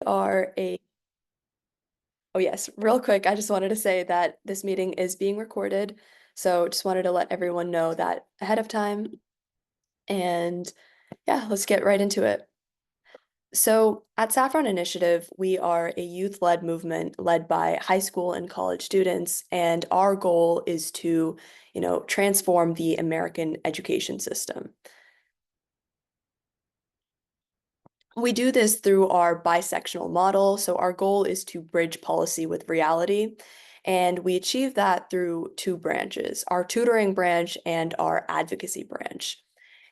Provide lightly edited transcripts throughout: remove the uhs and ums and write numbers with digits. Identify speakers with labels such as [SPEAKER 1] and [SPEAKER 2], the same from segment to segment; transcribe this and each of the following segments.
[SPEAKER 1] are a Oh yes, real quick, I just wanted to say that this meeting is being recorded. So just wanted to let everyone know that ahead of time. And yeah, let's get right into it. So at Saffron Initiative, we are a youth-led movement led by high school and college students, and our goal is to, transform the American education system. We do this through our bisectional model. So our goal is to bridge policy with reality. And we achieve that through two branches, our tutoring branch and our advocacy branch.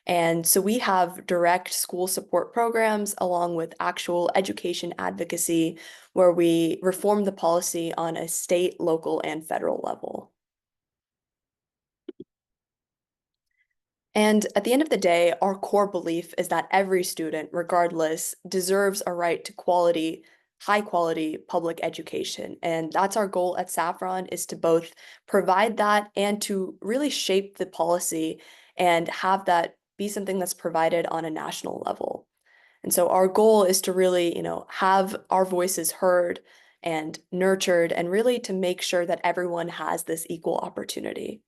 [SPEAKER 1] And so we have direct school support programs along with actual education advocacy where we reform the policy on a state, local, and federal level. And at the end of the day, our core belief is that every student, regardless, deserves a right to high quality public education. And that's our goal at Saffron, is to both provide that and to really shape the policy and have that be something that's provided on a national level. And so our goal is to really, have our voices heard and nurtured and really to make sure that everyone has this equal opportunity.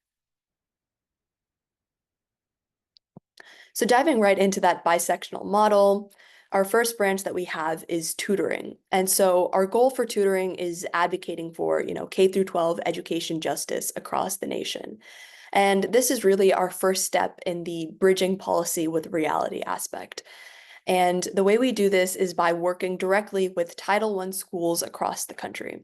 [SPEAKER 1] So diving right into that bisectional model, our first branch that we have is tutoring. And so our goal for tutoring is advocating for, K through 12 education justice across the nation. And this is really our first step in the bridging policy with reality aspect. And the way we do this is by working directly with Title I schools across the country.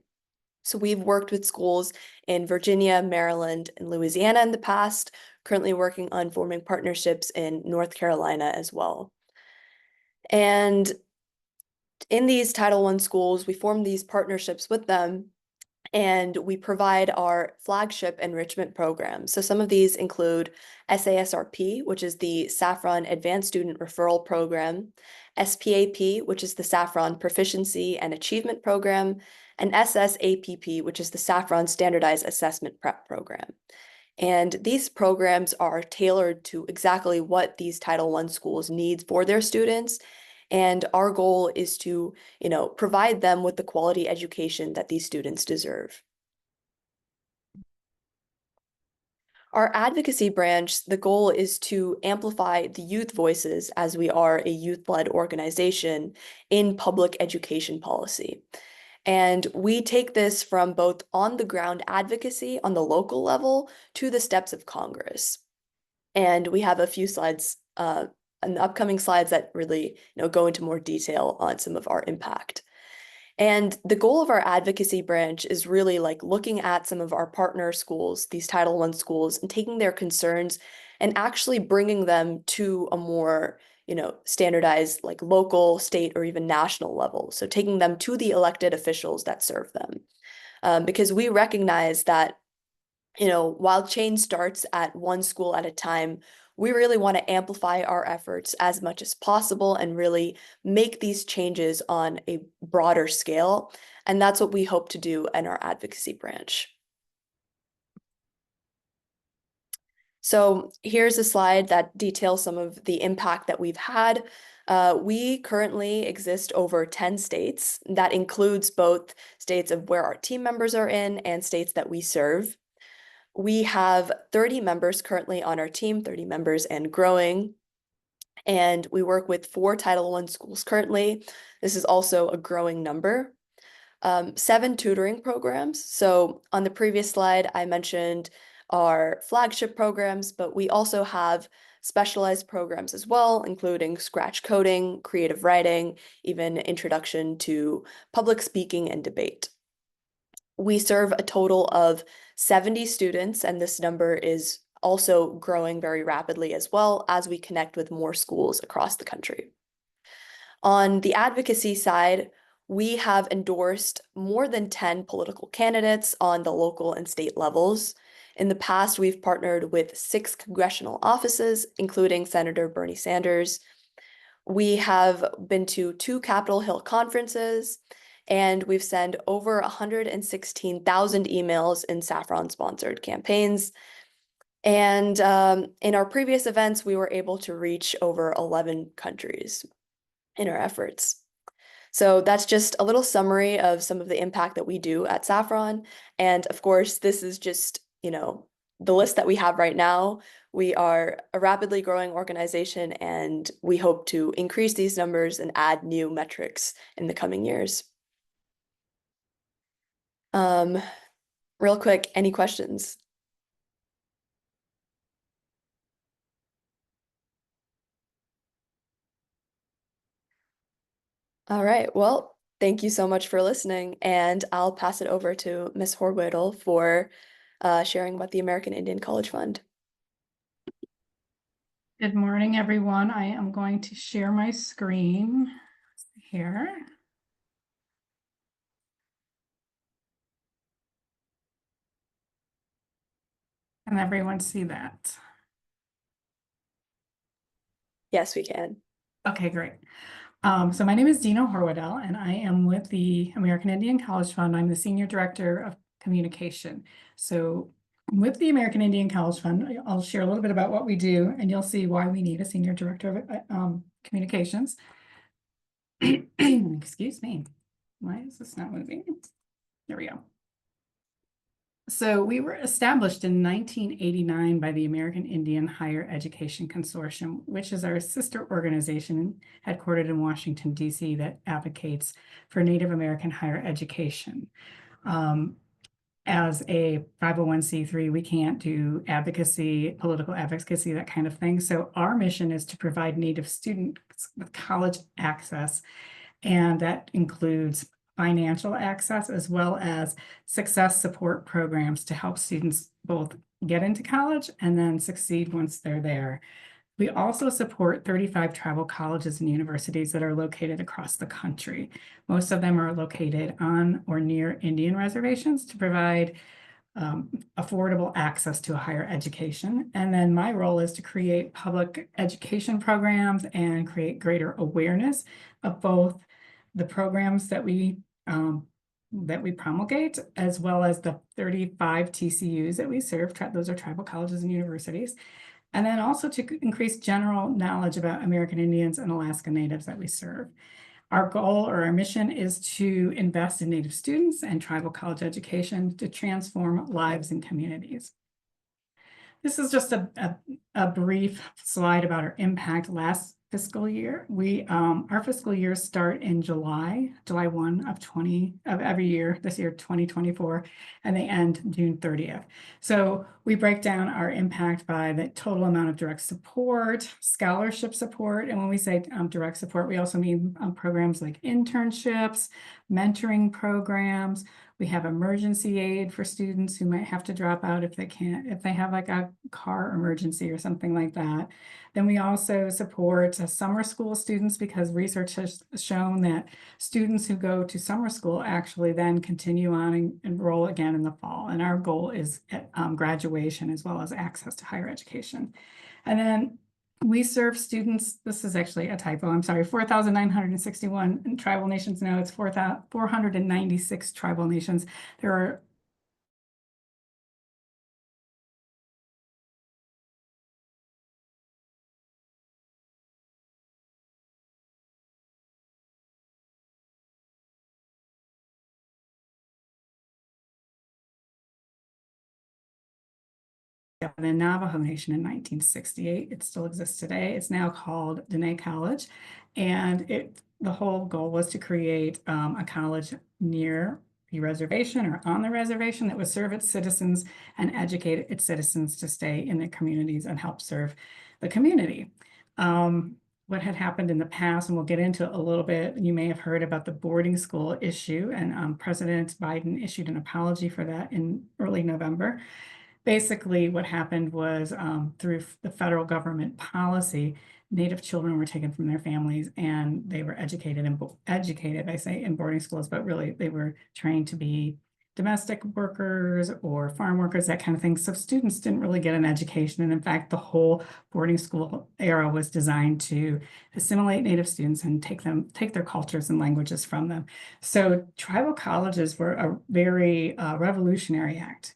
[SPEAKER 1] So we've worked with schools in Virginia, Maryland, and Louisiana in the past, currently working on forming partnerships in North Carolina as well. And in these Title I schools, we form these partnerships with them and we provide our flagship enrichment programs. So some of these include SASRP, which is the Saffron Advanced Student Referral Program, SPAP, which is the Saffron Proficiency and Achievement Program, and SSAPP, which is the Saffron Standardized Assessment Prep Program. And these programs are tailored to exactly what these Title I schools need for their students. And our goal is to, provide them with the quality education that these students deserve. Our advocacy branch, the goal is to amplify the youth voices as we are a youth-led organization in public education policy. And we take this from both on-the-ground advocacy on the local level to the steps of Congress. And we have a few slides in the upcoming slides that really, go into more detail on some of our impact. And the goal of our advocacy branch is really like looking at some of our partner schools, these Title I schools, and taking their concerns and actually bringing them to a more, standardized like local, state, or even national level. So taking them to the elected officials that serve them. Because we recognize that, while change starts at one school at a time, we really want to amplify our efforts as much as possible and really make these changes on a broader scale. And that's what we hope to do in our advocacy branch. So here's a slide that details some of the impact that we've had. We currently exist over 10 states. That includes both states of where our team members are in and states that we serve. We have 30 members currently on our team, 30 members and growing. And we work with 4 Title I schools currently. This is also a growing number. 7 tutoring programs. So on the previous slide, I mentioned our flagship programs, but we also have specialized programs as well, including scratch coding, creative writing, even introduction to public speaking and debate. We serve a total of 70 students, and this number is also growing very rapidly as well as we connect with more schools across the country. On the advocacy side, we have endorsed more than 10 political candidates on the local and state levels. In the past, we've partnered with 6 congressional offices, including Senator Bernie Sanders. We have been to 2 Capitol Hill conferences, and we've sent over 116,000 emails in Saffron-sponsored campaigns. And in our previous events, we were able to reach over 11 countries in our efforts. So that's just a little summary of some of the impact that we do at Saffron. And of course, this is just, the list that we have right now. We are a rapidly growing organization, and we hope to increase these numbers and add new metrics in the coming years. Um, Real quick, any questions? All right. Well, thank you so much for listening, and I'll pass it over to Miss Horwedel for sharing about the American Indian College Fund.
[SPEAKER 2] Good morning, everyone. I am going to share my screen here. Can everyone see that?
[SPEAKER 1] Yes, we can.
[SPEAKER 2] Okay, great. So my name is Dina Horwedel, and I am with the American Indian College Fund. I'm the Senior Director of Communication. So with the American Indian College Fund, I'll share a little bit about what we do, and you'll see why we need a Senior Director of Communications. Excuse me. Why is this not moving? There we go. So we were established in 1989 by the American Indian Higher Education Consortium, which is our sister organization headquartered in Washington, D.C., that advocates for Native American higher education. As a 501c3, we can't do advocacy, political advocacy, that kind of thing. So our mission is to provide Native students with college access, and that includes financial access as well as success support programs to help students both get into college and then succeed once they're there. We also support 35 tribal colleges and universities that are located across the country. Most of them are located on or near Indian reservations to provide affordable access to a higher education. And then my role is to create public education programs and create greater awareness of both the programs that we promulgate, as well as the 35 TCUs that we serve. Those are tribal colleges and universities. And then also to increase general knowledge about American Indians and Alaska Natives that we serve. Our goal or our mission is to invest in Native students and tribal college education to transform lives and communities. This is just a brief slide about our impact last fiscal year. Our fiscal years start in July 1 of every year, this year 2024, and they end June 30th. So we break down our impact by the total amount of direct support, scholarship support, and when we say direct support, we also mean programs like internships, mentoring programs. We have emergency aid for students who might have to drop out if they have like a car emergency or something like that. Then we also support summer school students, because research has shown that students who go to summer school actually then continue on and enroll again in the fall. And our goal is graduation as well as access to higher education. And then we serve students, this is actually a typo, I'm sorry, 4,961 tribal nations. Now it's 496 tribal nations. There are the Navajo Nation in 1968. It still exists today. It's now called Dene College. And the whole goal was to create a college near the reservation or on the reservation that would serve its citizens and educate its citizens to stay in their communities and help serve the community. What had happened in the past, and we'll get into it a little bit, you may have heard about the boarding school issue, and President Biden issued an apology for that in early November. Basically, what happened was through the federal government policy, Native children were taken from their families and they were educated, I say in boarding schools, but really they were trained to be domestic workers or farm workers, that kind of thing. So students didn't really get an education. And in fact, the whole boarding school era was designed to assimilate Native students and take their cultures and languages from them. So tribal colleges were a very revolutionary act.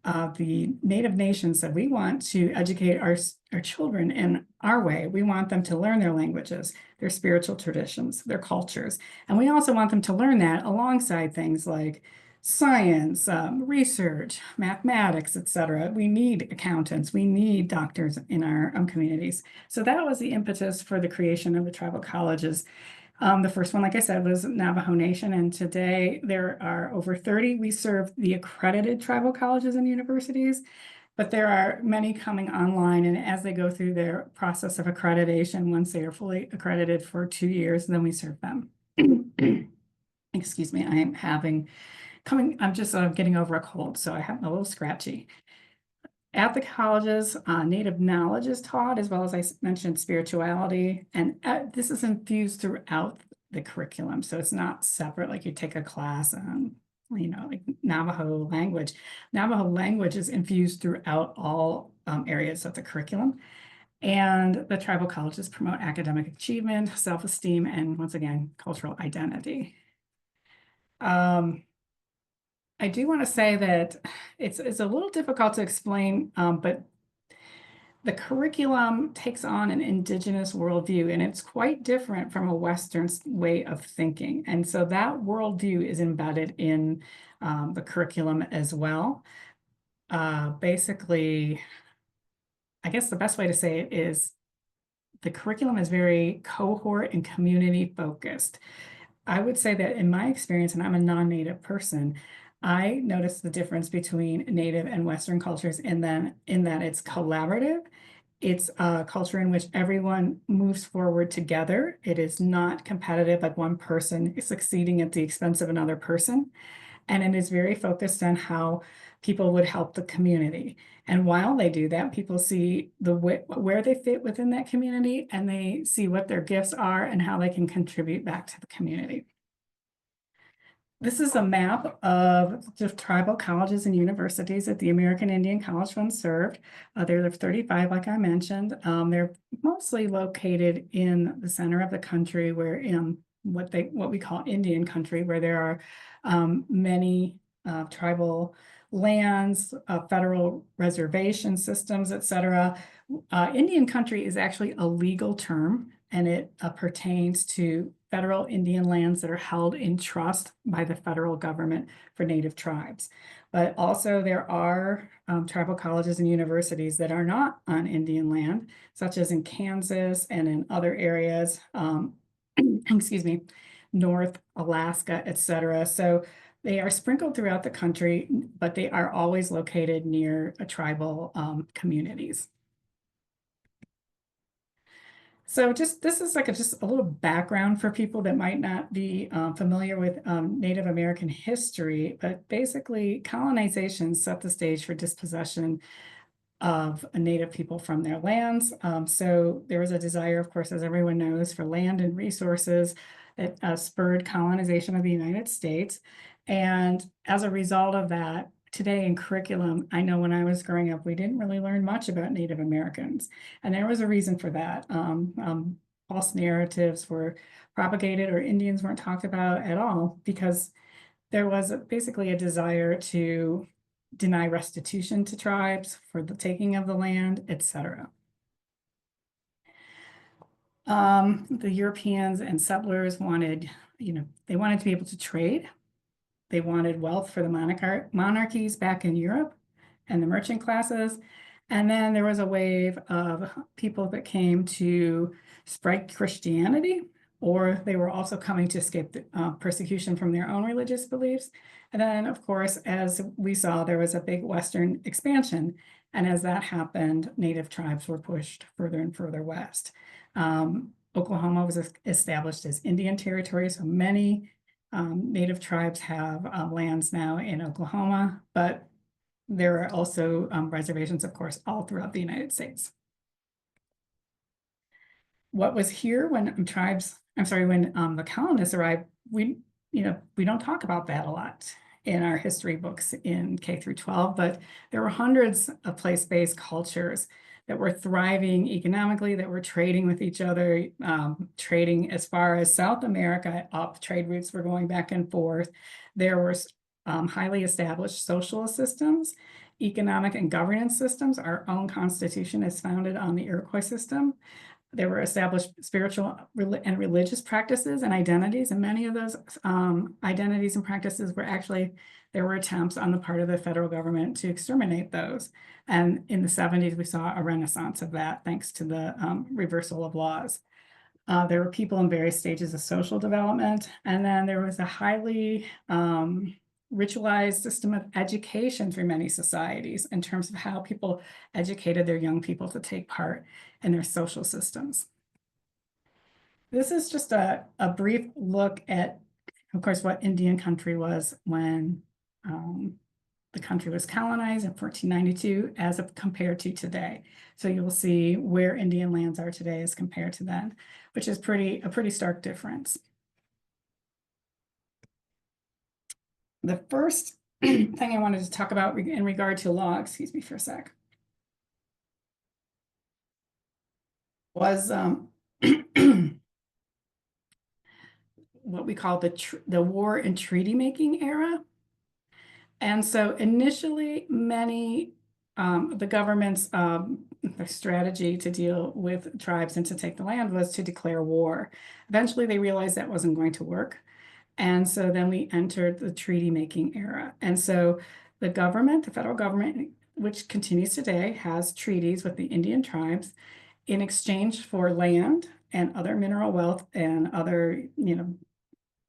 [SPEAKER 2] the Native nations said, we want to educate our children in our way. We want them to learn their languages, their spiritual traditions, their cultures. And we also want them to learn that alongside things like science, research, mathematics, etc. We need accountants, we need doctors in our communities. So that was the impetus for the creation of the tribal colleges. The first one, like I said, was Navajo Nation, and today there are over 30. We serve the accredited tribal colleges and universities, but there are many coming online, and as they go through their process of accreditation, once they are fully accredited for 2 years, then we serve them. Excuse me, I'm just getting over a cold, so I have a little scratchy. At the colleges, Native knowledge is taught, as well as I mentioned spirituality, and this is infused throughout the curriculum. So it's not separate, like you take a class on, like Navajo language. Navajo language is infused throughout all areas of the curriculum. And the tribal colleges promote academic achievement, self-esteem, and once again, cultural identity. I do want to say that it's a little difficult to explain, but the curriculum takes on an Indigenous worldview, and it's quite different from a Western way of thinking. And so that worldview is embedded in the curriculum as well. Basically, I guess the best way to say it is the curriculum is very cohort and community focused. I would say that in my experience, and I'm a non-Native person, I noticed the difference between Native and Western cultures in that it's collaborative. It's a culture in which everyone moves forward together. It is not competitive, like one person is succeeding at the expense of another person. And it is very focused on how people would help the community. And while they do that, people see where they fit within that community, and they see what their gifts are and how they can contribute back to the community. This is a map of the tribal colleges and universities that the American Indian College Fund served. There are 35, like I mentioned. They're mostly located in the center of the country, where in what we call Indian country, where there are many tribal lands, federal reservation systems, etc. Indian country is actually a legal term, and it pertains to federal Indian lands that are held in trust by the federal government for Native tribes. But also there are tribal colleges and universities that are not on Indian land, such as in Kansas and in other areas, excuse me, North Alaska, etc. So they are sprinkled throughout the country, but they are always located near tribal communities. So this is like just a little background for people that might not be familiar with Native American history, but basically colonization set the stage for dispossession of Native people from their lands. So there was a desire, of course, as everyone knows, for land and resources that spurred colonization of the United States. And as a result of that, today in curriculum, I know when I was growing up, we didn't really learn much about Native Americans. And there was a reason for that. False narratives were propagated, or Indians weren't talked about at all, because there was basically a desire to deny restitution to tribes for the taking of the land, etc. The Europeans and settlers wanted, they wanted to be able to trade. They wanted wealth for the monarchies back in Europe and the merchant classes. And then there was a wave of people that came to spread Christianity, or they were also coming to escape the, persecution from their own religious beliefs. And then, of course, as we saw, there was a big Western expansion. And as that happened, Native tribes were pushed further and further west. Oklahoma was established as Indian territory, so many Native tribes have lands now in Oklahoma, but there are also reservations, of course, all throughout the United States. What was here when when the colonists arrived, we don't talk about that a lot in our history books in K through 12, but there were hundreds of place-based cultures that were thriving economically, that were trading with each other, trading as far as South America up. Trade routes were going back and forth. There were highly established social systems, economic and governance systems. Our own Constitution is founded on the Iroquois system. There were established spiritual and religious practices and identities, and many of those identities and practices were actually, there were attempts on the part of the federal government to exterminate those. And in the 70s, we saw a renaissance of that thanks to the reversal of laws. There were people in various stages of social development, and then there was a highly ritualized system of education through many societies in terms of how people educated their young people to take part in their social systems. This is just a brief look at, of course, what Indian country was when the country was colonized in 1492 as compared to today. So you'll see where Indian lands are today as compared to then, which is a pretty stark difference. The first thing I wanted to talk about in regard to law, excuse me for a sec, was what we call the war and treaty making era. And so initially, the government's strategy to deal with tribes and to take the land was to declare war. Eventually, they realized that wasn't going to work. And so then we entered the treaty making era. And so the government, the federal government, which continues today, has treaties with the Indian tribes in exchange for land and other mineral wealth and other,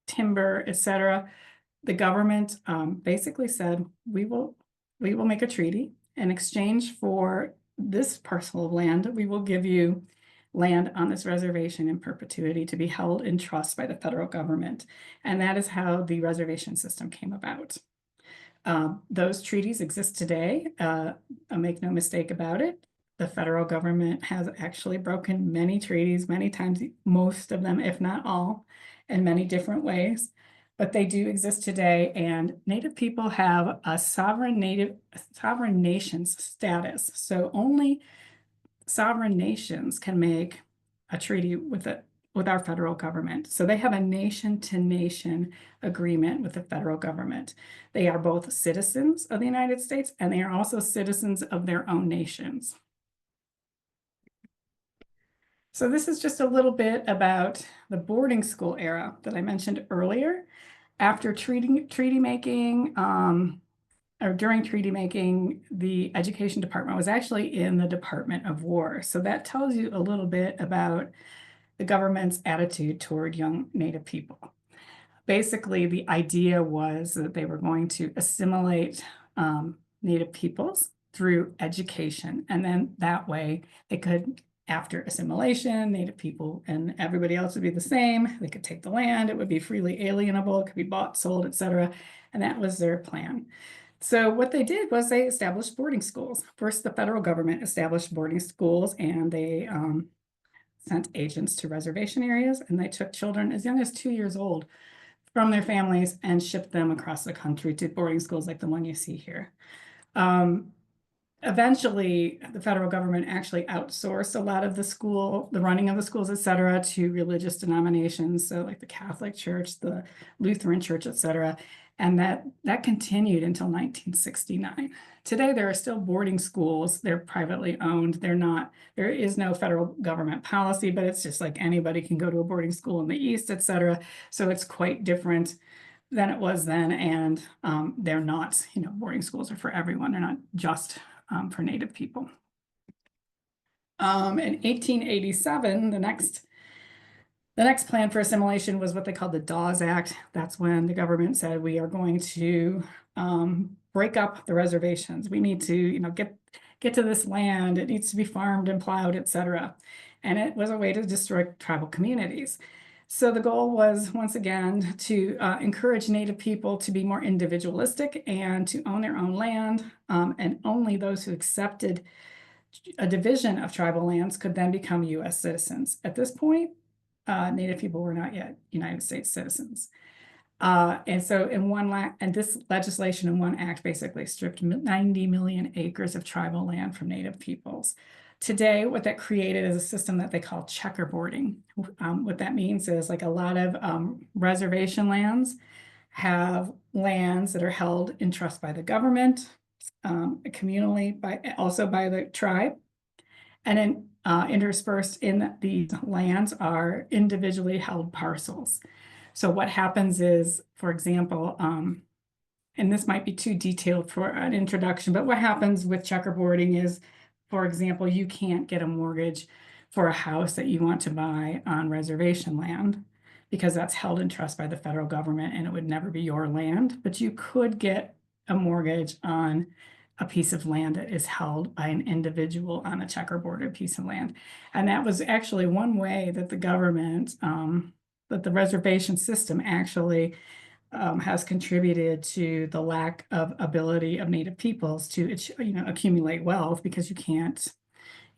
[SPEAKER 2] timber, etc. The government basically said, we will make a treaty in exchange for this parcel of land. We will give you land on this reservation in perpetuity to be held in trust by the federal government. And that is how the reservation system came about. Those treaties exist today. Make no mistake about it. The federal government has actually broken many treaties, many times, most of them, if not all, in many different ways. But they do exist today, and Native people have a sovereign nations status. So only sovereign nations can make a treaty with our federal government. So they have a nation-to-nation agreement with the federal government. They are both citizens of the United States, and they are also citizens of their own nations. So this is just a little bit about the boarding school era that I mentioned earlier. After treaty making, or during treaty making, the education department was actually in the Department of War. So that tells you a little bit about the government's attitude toward young Native people. Basically, the idea was that they were going to assimilate Native peoples through education. And then that way they could, after assimilation, Native people and everybody else would be the same. They could take the land, it would be freely alienable, it could be bought, sold, etc. And that was their plan. So what they did was they established boarding schools. First, the federal government established boarding schools, and they sent agents to reservation areas, and they took children as young as 2 years old from their families and shipped them across the country to boarding schools like the one you see here. Eventually, the federal government actually outsourced a lot of the running of the schools, et cetera, to religious denominations. So like the Catholic Church, the Lutheran Church, et cetera. And that continued until 1969. Today, there are still boarding schools. They're privately owned. There is no federal government policy, but it's just like anybody can go to a boarding school in the East, et cetera. So it's quite different than it was then. And they're not, boarding schools are for everyone. They're not just for Native people. In 1887, the next plan for assimilation was what they called the Dawes Act. That's when the government said, we are going to break up the reservations. We need to, get to this land. It needs to be farmed and plowed, et cetera. And it was a way to destroy tribal communities. So the goal was, once again, to encourage Native people to be more individualistic and to own their own land. And only those who accepted a division of tribal lands could then become U.S. citizens. At this point, Native people were not yet United States citizens. And so this legislation in one act basically stripped 90 million acres of tribal land from Native peoples. Today, what that created is a system that they call checkerboarding. What that means is like a lot of reservation lands have lands that are held in trust by the government. communally also by the tribe. And then interspersed in these lands are individually held parcels. So what happens is, for example, and this might be too detailed for an introduction, but what happens with checkerboarding is, for example, you can't get a mortgage for a house that you want to buy on reservation land because that's held in trust by the federal government and it would never be your land. But you could get a mortgage on a piece of land that is held by an individual on a checkerboarded piece of land. And that was actually one way that the government, that the reservation system actually has contributed to the lack of ability of Native peoples to, accumulate wealth, because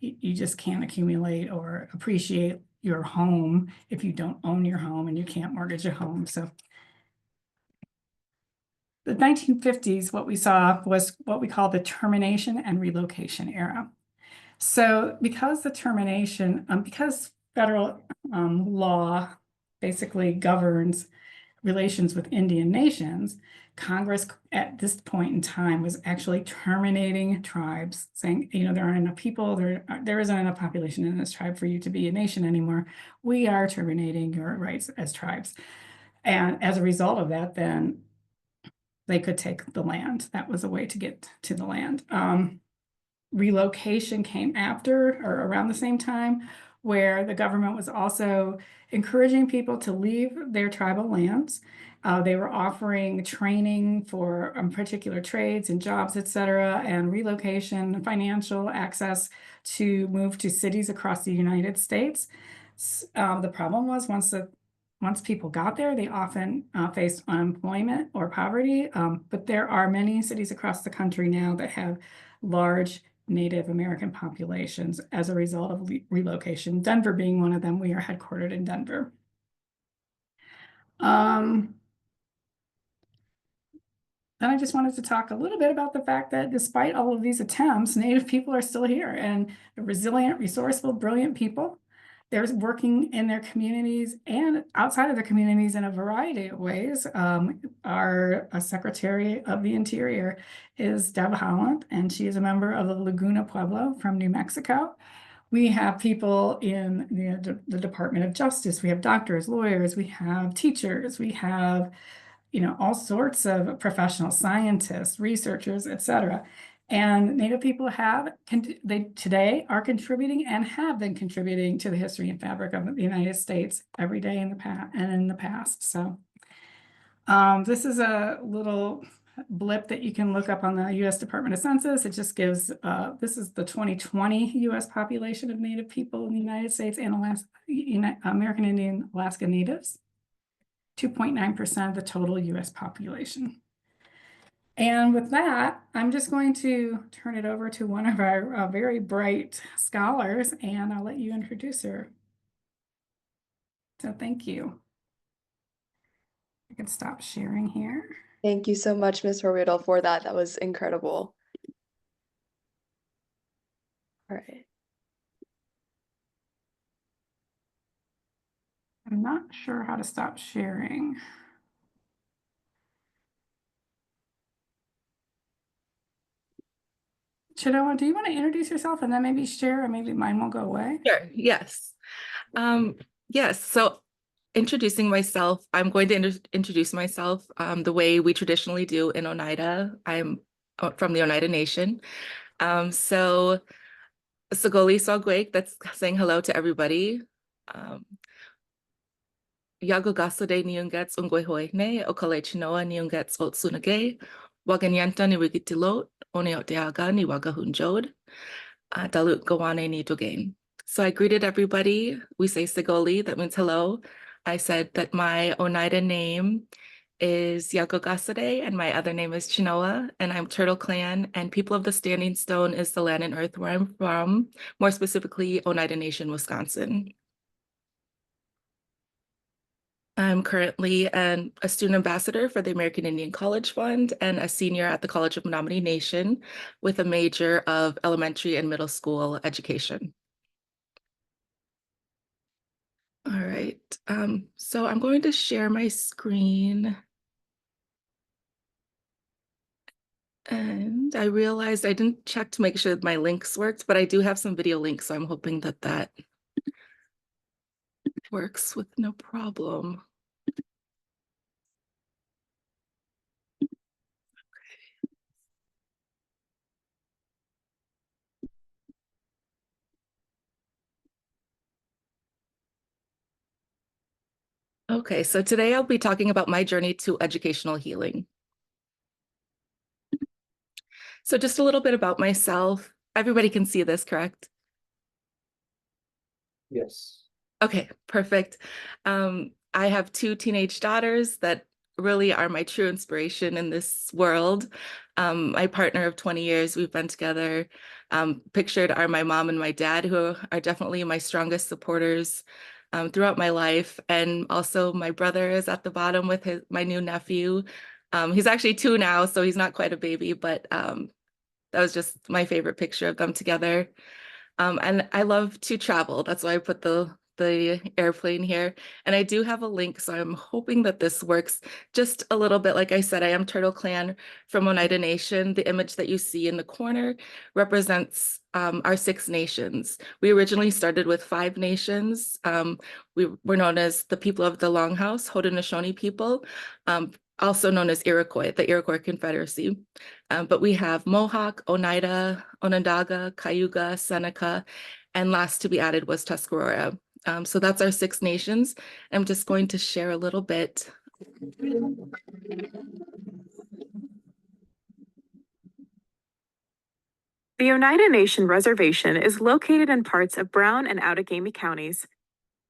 [SPEAKER 2] you just can't accumulate or appreciate your home if you don't own your home and you can't mortgage a home. So the 1950s, what we saw was what we call the termination and relocation era. So because because federal law basically governs relations with Indian nations, Congress at this point in time was actually terminating tribes, saying, there aren't enough people, there isn't enough population in this tribe for you to be a nation anymore. We are terminating your rights as tribes. And as a result of that, then they could take the land. That was a way to get to the land. Relocation came after or around the same time, where the government was also encouraging people to leave their tribal lands. They were offering training for particular trades and jobs, etc., and relocation, financial access to move to cities across the United States. The problem was once people got there, they often faced unemployment or poverty. But there are many cities across the country now that have large Native American populations as a result of relocation. Denver being one of them. We are headquartered in Denver. Then I just wanted to talk a little bit about the fact that despite all of these attempts, Native people are still here, and they're resilient, resourceful, brilliant people. They're working in their communities and outside of their communities in a variety of ways. Our Secretary of the Interior is Deb Haaland, and she is a member of the Laguna Pueblo from New Mexico. We have people in the Department of Justice. We have doctors, lawyers, we have teachers, we have all sorts of professional scientists, researchers, etc. And Native people today are contributing and have been contributing to the history and fabric of the United States every day in the past. So this is a little blip that you can look up on the U.S. Department of Census. It just gives, this is the 2020 U.S. population of Native people in the United States and American Indian Alaska Natives. 2.9% of the total U.S. population. And with that, I'm just going to turn it over to one of our very bright scholars, and I'll let you introduce her. So thank you. I can stop sharing here.
[SPEAKER 1] Thank you so much, Ms. Horweedel, for that. That was incredible. All right.
[SPEAKER 2] I'm not sure how to stop sharing. Chinoa, do you want to introduce yourself and then maybe share, or maybe mine will go away?
[SPEAKER 3] Sure, yes. Yes, so introducing myself, I'm going to introduce myself the way we traditionally do in Oneida. I'm from the Oneida Nation. So Sagoli Sogwek, that's saying hello to everybody. Yago Gasode Niungets Ungwehoine, Okale Chinoa Niungets Otsunage, Waganyanta ni Wigitilot, Oneoteaga ni Wagahunjod, Dalut Gawane ni Dogain. So I greeted everybody. We say Sigoli, that means hello. I said that my Oneida name is Yagogasade and my other name is Chinoa, and I'm Turtle Clan, and People of the Standing Stone is the land and earth where I'm from, more specifically Oneida Nation, Wisconsin. I'm currently a student ambassador for the American Indian College Fund and a senior at the College of Menominee Nation with a major of elementary and middle school education. All right, so I'm going to share my screen. And I realized I didn't check to make sure that my links worked, but I do have some video links, so I'm hoping that that works with no problem. Okay, so today I'll be talking about my journey to educational healing. So just a little bit about myself. Everybody can see this, correct?
[SPEAKER 4] Yes.
[SPEAKER 3] Okay, perfect. I have two teenage daughters that really are my true inspiration in this world. My partner of 20 years, we've been together. Pictured are my mom and my dad, who are definitely my strongest supporters throughout my life. And also my brother is at the bottom with my new nephew. He's actually 2 now, so he's not quite a baby, but that was just my favorite picture of them together. And I love to travel. That's why I put the airplane here. And I do have a link, so I'm hoping that this works just a little bit. Like I said, I am Turtle Clan from Oneida Nation. The image that you see in the corner represents our 6 nations. We originally started with 5 nations. We were known as the people of the Longhouse, Haudenosaunee people, also known as Iroquois, the Iroquois Confederacy. But we have Mohawk, Oneida, Onondaga, Cayuga, Seneca, and last to be added was Tuscarora. So that's our 6 nations. I'm just going to share a little bit.
[SPEAKER 5] The Oneida Nation Reservation is located in parts of Brown and Outagamie counties.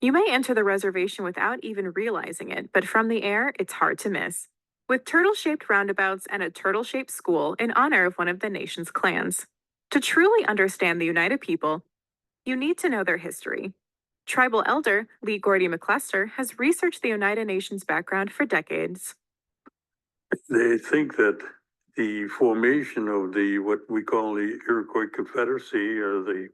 [SPEAKER 5] You may enter the reservation without even realizing it, but from the air, it's hard to miss. With turtle-shaped roundabouts and a turtle-shaped school in honor of one of the nation's clans. To truly understand the Oneida people, you need to know their history. Tribal elder Lee Gordy McClester has researched the Oneida Nation's background for decades.
[SPEAKER 6] They think that the formation of what we call the Iroquois Confederacy, or the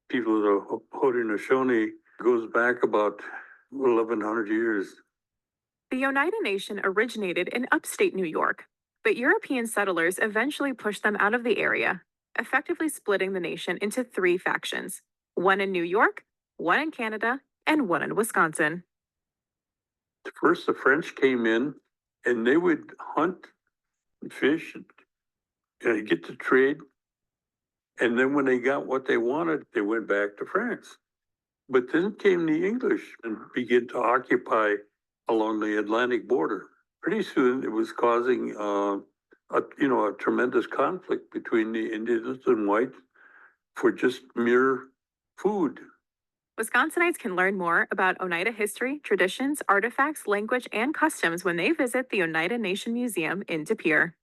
[SPEAKER 6] people of the Haudenosaunee, goes back about 1,100 years.
[SPEAKER 5] The Oneida Nation originated in upstate New York, but European settlers eventually pushed them out of the area, effectively splitting the nation into 3 factions, one in New York, one in Canada, and one in Wisconsin.
[SPEAKER 6] First, the French came in, and they would hunt and fish and get to trade. And then when they got what they wanted, they went back to France. But then came the English and began to occupy along the Atlantic border. Pretty soon, it was causing a tremendous conflict between the Indigenous and whites for just mere food.
[SPEAKER 5] Wisconsinites can learn more about Oneida history, traditions, artifacts, language, and customs when they visit the Oneida Nation Museum in De Pere.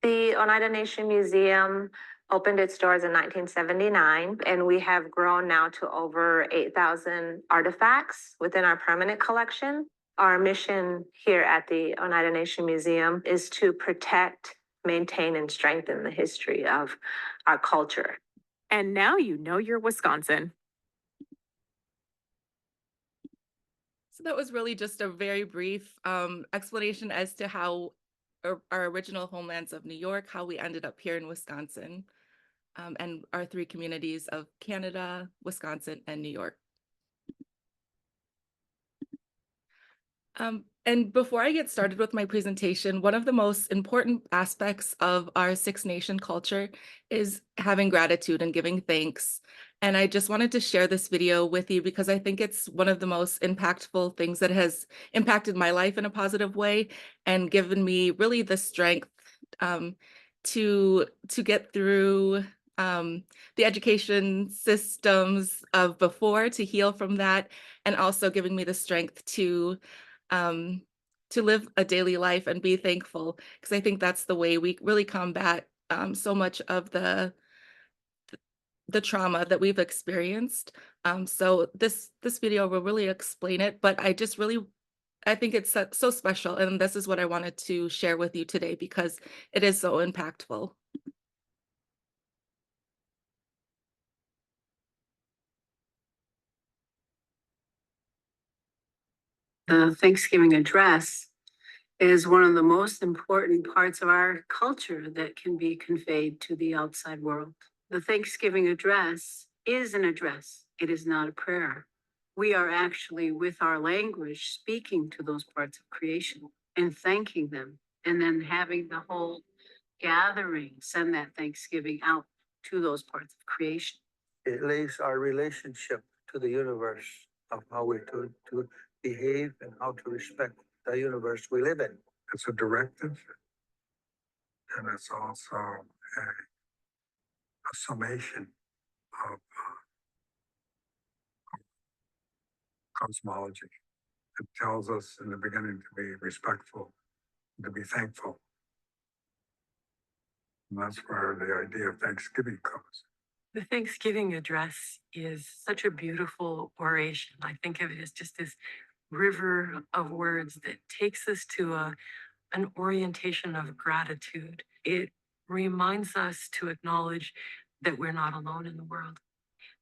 [SPEAKER 7] The Oneida Nation Museum opened its doors in 1979, and we have grown now to over 8,000 artifacts within our permanent collection. Our mission here at the Oneida Nation Museum is to protect, maintain, and strengthen the history of our culture.
[SPEAKER 5] And now you know you're Wisconsin.
[SPEAKER 3] So that was really just a very brief explanation as to how our original homelands of New York, how we ended up here in Wisconsin, and our 3 communities of Canada, Wisconsin, and New York. And before I get started with my presentation, one of the most important aspects of our 6 Nation culture is having gratitude and giving thanks. And I just wanted to share this video with you because I think it's one of the most impactful things that has impacted my life in a positive way and given me really the strength to get through the education systems of before, to heal from that, and also giving me the strength to live a daily life and be thankful, because I think that's the way we really combat so much of the trauma that we've experienced. So this video will really explain it, but I think it's so special, and this is what I wanted to share with you today because it is so impactful.
[SPEAKER 8] The Thanksgiving address
[SPEAKER 4] is one of the most important parts of our culture that can be conveyed to the outside world. The Thanksgiving address is an address. It is not a prayer. We are actually, with our language, speaking to those parts of creation and thanking them, and then having the whole gathering send that Thanksgiving out to those parts of creation.
[SPEAKER 8] It lays our relationship to the universe of how we're to behave and how to respect the universe we live in.
[SPEAKER 9] It's a directive, and it's also a summation of cosmology. It tells us in the beginning to be respectful, to be thankful. And that's where the idea of Thanksgiving comes.
[SPEAKER 4] The Thanksgiving address is such a beautiful oration. I think of it as just this river of words that takes us to an orientation of gratitude. It reminds us to acknowledge that we're not alone in the world,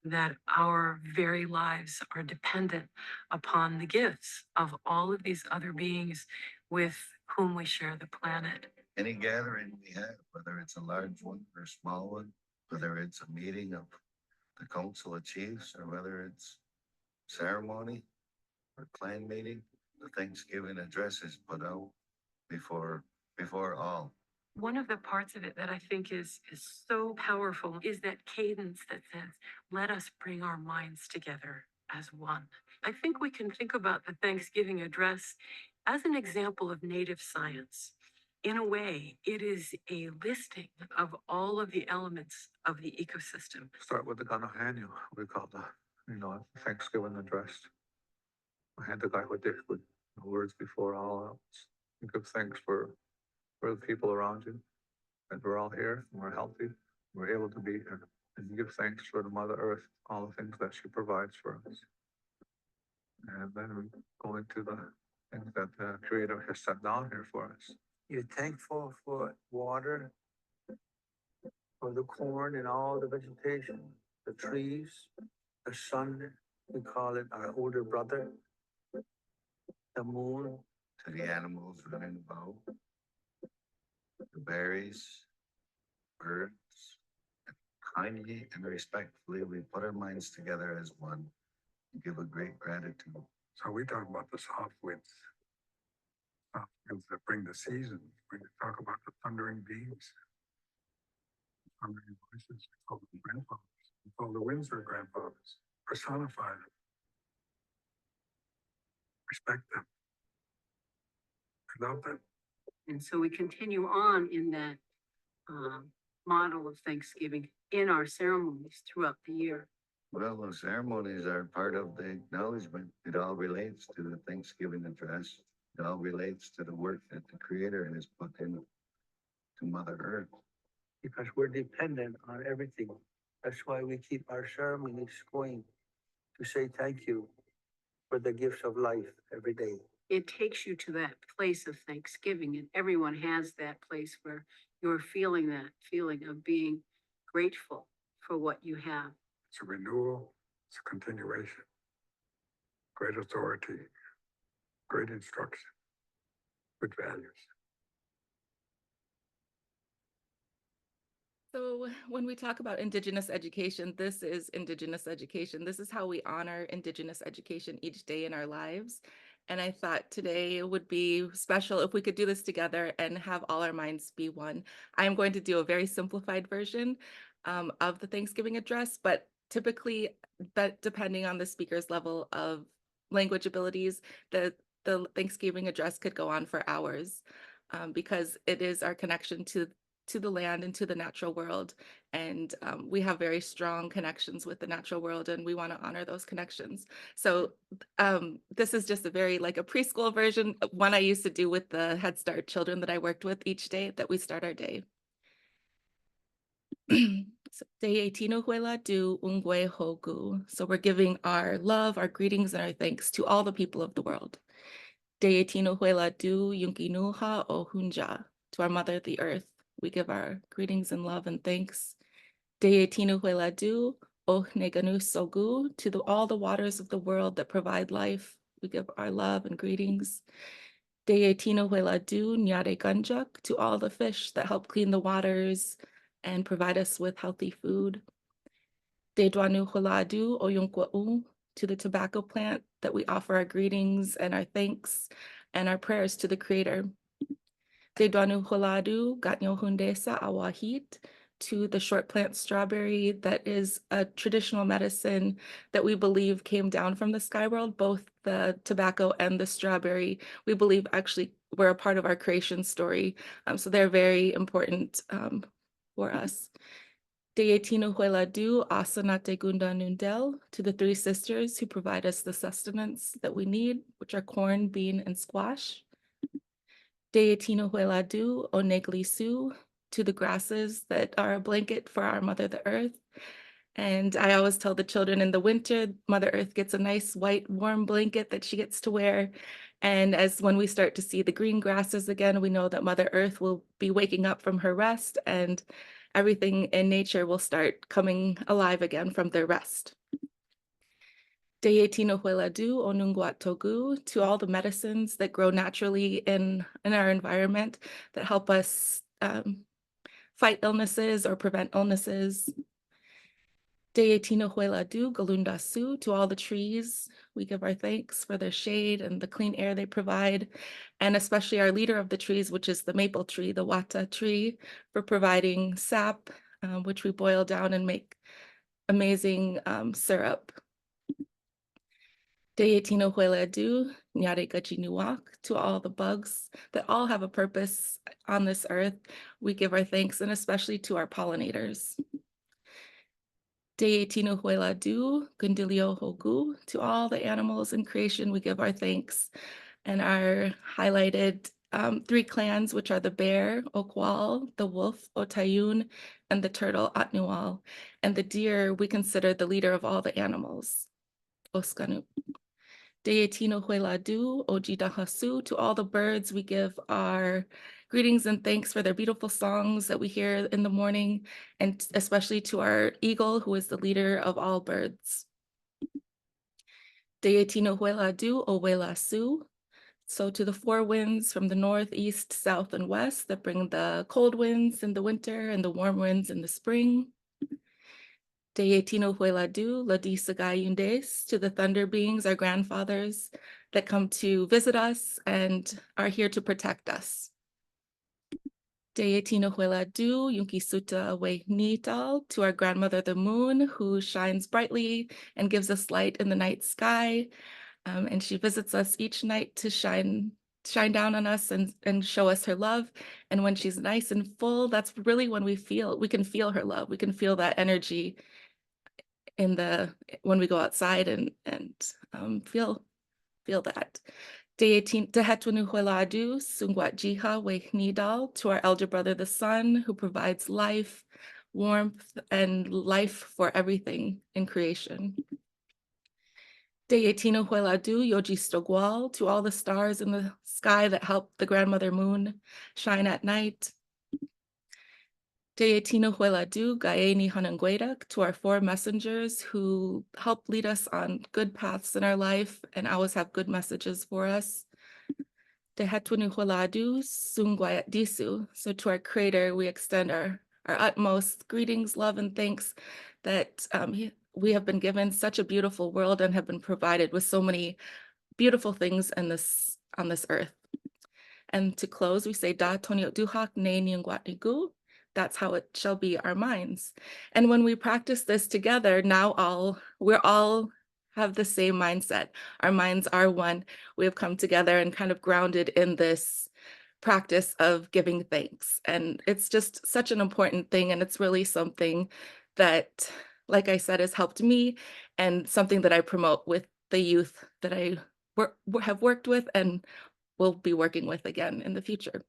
[SPEAKER 4] that our very lives are dependent upon the gifts of all of these other beings with whom we share the planet.
[SPEAKER 10] Any gathering we have, whether it's a large one or a small one, whether it's a meeting of the Council of Chiefs or whether it's ceremony or clan meeting, the Thanksgiving address is put out before all.
[SPEAKER 4] One of the parts of it that I think is so powerful is that cadence that says, let us bring our minds together as one. I think we can think about the Thanksgiving address as an example of native science. In a way, it is a listing of all of the elements of the ecosystem.
[SPEAKER 9] Start with the Ganohanyu, we call the, Thanksgiving address. I had the guy with the words before all else. You give thanks for the people around you, that we're all here, and we're healthy, we're able to be here. And you give thanks for the Mother Earth, all the things that she provides for us. And then we go into the things that the Creator has set down here for us.
[SPEAKER 8] You're thankful for water, for the corn and all the vegetation, the trees, the sun, we call it our older brother, the moon.
[SPEAKER 10] To the animals running about, the berries, birds. And kindly and respectfully, we put our minds together as one and give a great gratitude.
[SPEAKER 9] So we talk about the soft winds that bring the season. We talk about the thundering beings, thundering voices. We call them grandfathers. We call the winds our grandfathers. Personify them. Respect them. I love them.
[SPEAKER 4] And so we continue on in that model of Thanksgiving in our ceremonies throughout the year.
[SPEAKER 10] Well, those ceremonies are part of the acknowledgement. It all relates to the Thanksgiving address. It all relates to the work that the Creator has put into Mother Earth.
[SPEAKER 8] Because we're dependent on everything. That's why we keep our ceremonies going, to say thank you for the gifts of life every day.
[SPEAKER 4] It takes you to that place of Thanksgiving, and everyone has that place where you're feeling that feeling of being grateful for what you have.
[SPEAKER 9] It's a renewal. It's a continuation. Great authority. Great instruction. Good values.
[SPEAKER 3] So when we talk about Indigenous education, this is Indigenous education. This is how we honor Indigenous education each day in our lives. And I thought today would be special if we could do this together and have all our minds be one. I'm going to do a very simplified version of the Thanksgiving address, but typically, depending on the speaker's level of language abilities, the Thanksgiving address could go on for hours because it is our connection to the land and to the natural world. And we have very strong connections with the natural world, and we want to honor those connections. So this is just a very like a preschool version, one I used to do with the Head Start children that I worked with each day that we start our day. So we're giving our love, our greetings, and our thanks to all the people of the world. To our mother, the earth, we give our greetings and love and thanks. To all the waters of the world that provide life, we give our love and greetings. Deye Tino Huela Du Nyare Gunjuk, to all the fish that help clean the waters and provide us with healthy food. De Duanu Huela Du Oyunkwa'u, to the tobacco plant that we offer our greetings and our thanks and our prayers to the Creator. De Duanu Huela Du Gatnyo Hundesa Awahit, to the short plant strawberry that is a traditional medicine that we believe came down from the sky world. Both the tobacco and the strawberry, we believe actually were a part of our creation story. So they're very important for us. De Tino Huela Du Asanate Gunda Nundel, to the three sisters who provide us the sustenance that we need, which are corn, bean, and squash. De Tino Huela Du Onegli Su, to the grasses that are a blanket for our Mother the Earth. And I always tell the children, in the winter, Mother Earth gets a nice white warm blanket that she gets to wear. And when we start to see the green grasses again, we know that Mother Earth will be waking up from her rest and everything in nature will start coming alive again from their rest. Deye Tino Huela Du Onunguat Togu, to all the medicines that grow naturally in our environment that help us fight illnesses or prevent illnesses. Deye Tino Huela Du Galunda Su, to all the trees. We give our thanks for their shade and the clean air they provide, and especially our leader of the trees, which is the maple tree, the Wata tree, for providing sap, which we boil down and make amazing syrup. Deye Tino Huela Du Nyare Gajinuak, to all the bugs that all have a purpose on this earth. We give our thanks, and especially to our pollinators. Deye Tino Huela Du Gundilio Hogu, to all the animals in creation, we give our thanks, and our highlighted three clans, which are the bear, Okwal, the wolf, Otayun, and the turtle, Atnual. And the deer, we consider the leader of all the animals, Oskanu. Deye Tino Huela Du Ojidahasu, to all the birds, we give our greetings and thanks for their beautiful songs that we hear in the morning, and especially to our eagle, who is the leader of all birds. Deye Tino Huela Du Owela Su, so to the four winds from the north, east, south, and west that bring the cold winds in the winter and the warm winds in the spring. Deye Tino Huela Du Ladi Sagai Yundes, to the thunder beings, our grandfathers, that come to visit us and are here to protect us. Deye Tino Huela Du Yunki Suta Awe Nital, to our grandmother the moon, who shines brightly and gives us light in the night sky. And she visits us each night to shine down on us and show us her love. And when she's nice and full, that's really when we can feel her love. We can feel that energy when we go outside and feel that. Deye Tehetwanu Huela Du Sungwat Jiha We Nidal, to our elder brother the sun, who provides life, warmth, and life for everything in creation. Deye Tino Huela Du Yoji Stogwal, to all the stars in the sky that help the grandmother moon shine at night. Deye Tino Huela Du Gaeni Hananguedak, to our four messengers who help lead us on good paths in our life and always have good messages for us. Tehetwanu Huela Du Sungwayat Disu, so to our Creator, we extend our utmost greetings, love, and thanks that we have been given such a beautiful world and have been provided with so many beautiful things on this earth. And to close, we say Da Toniot Duhak Ne Nyungwat Nigu. That's how it shall be our minds. And when we practice this together, now we're all have the same mindset. Our minds are one. We have come together and kind of grounded in this practice of giving thanks. And it's just such an important thing. And it's really something that, like I said, has helped me and something that I promote with the youth that I have worked with and will be working with again in the future.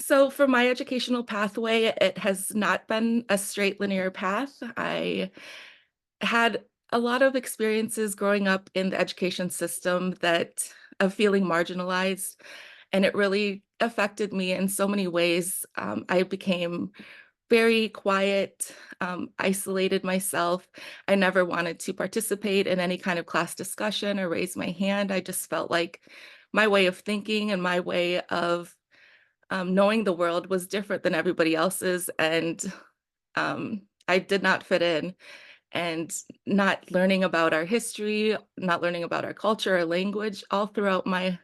[SPEAKER 3] So for my educational pathway, it has not been a straight linear path. I had a lot of experiences growing up in the education system of feeling marginalized, and it really affected me in so many ways. I became very quiet, isolated myself. I never wanted to participate in any kind of class discussion or raise my hand. I just felt like my way of thinking and my way of knowing the world was different than everybody else's, and I did not fit in. And not learning about our history, not learning about our culture or language all throughout my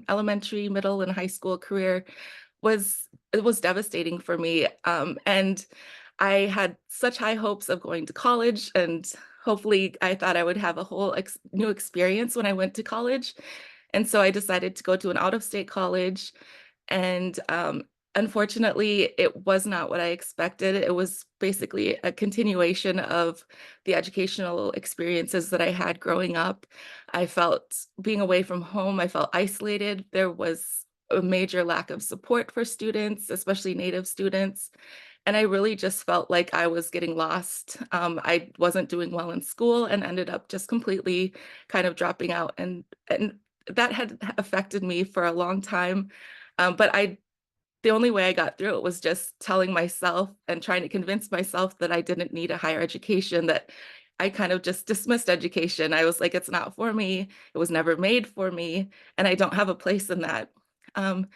[SPEAKER 3] elementary, middle, and high school career it was devastating for me. And I had such high hopes of going to college, and hopefully I thought I would have a whole new experience when I went to college. And so I decided to go to an out-of-state college, and unfortunately, it was not what I expected. It was basically a continuation of the educational experiences that I had growing up. I felt being away from home, I felt isolated. There was a major lack of support for students, especially Native students. And I really just felt like I was getting lost. I wasn't doing well in school and ended up just completely kind of dropping out. And that had affected me for a long time. But the only way I got through it was just telling myself and trying to convince myself that I didn't need a higher education, that I kind of just dismissed education. I was like, it's not for me. It was never made for me, and I don't have a place in that. Um,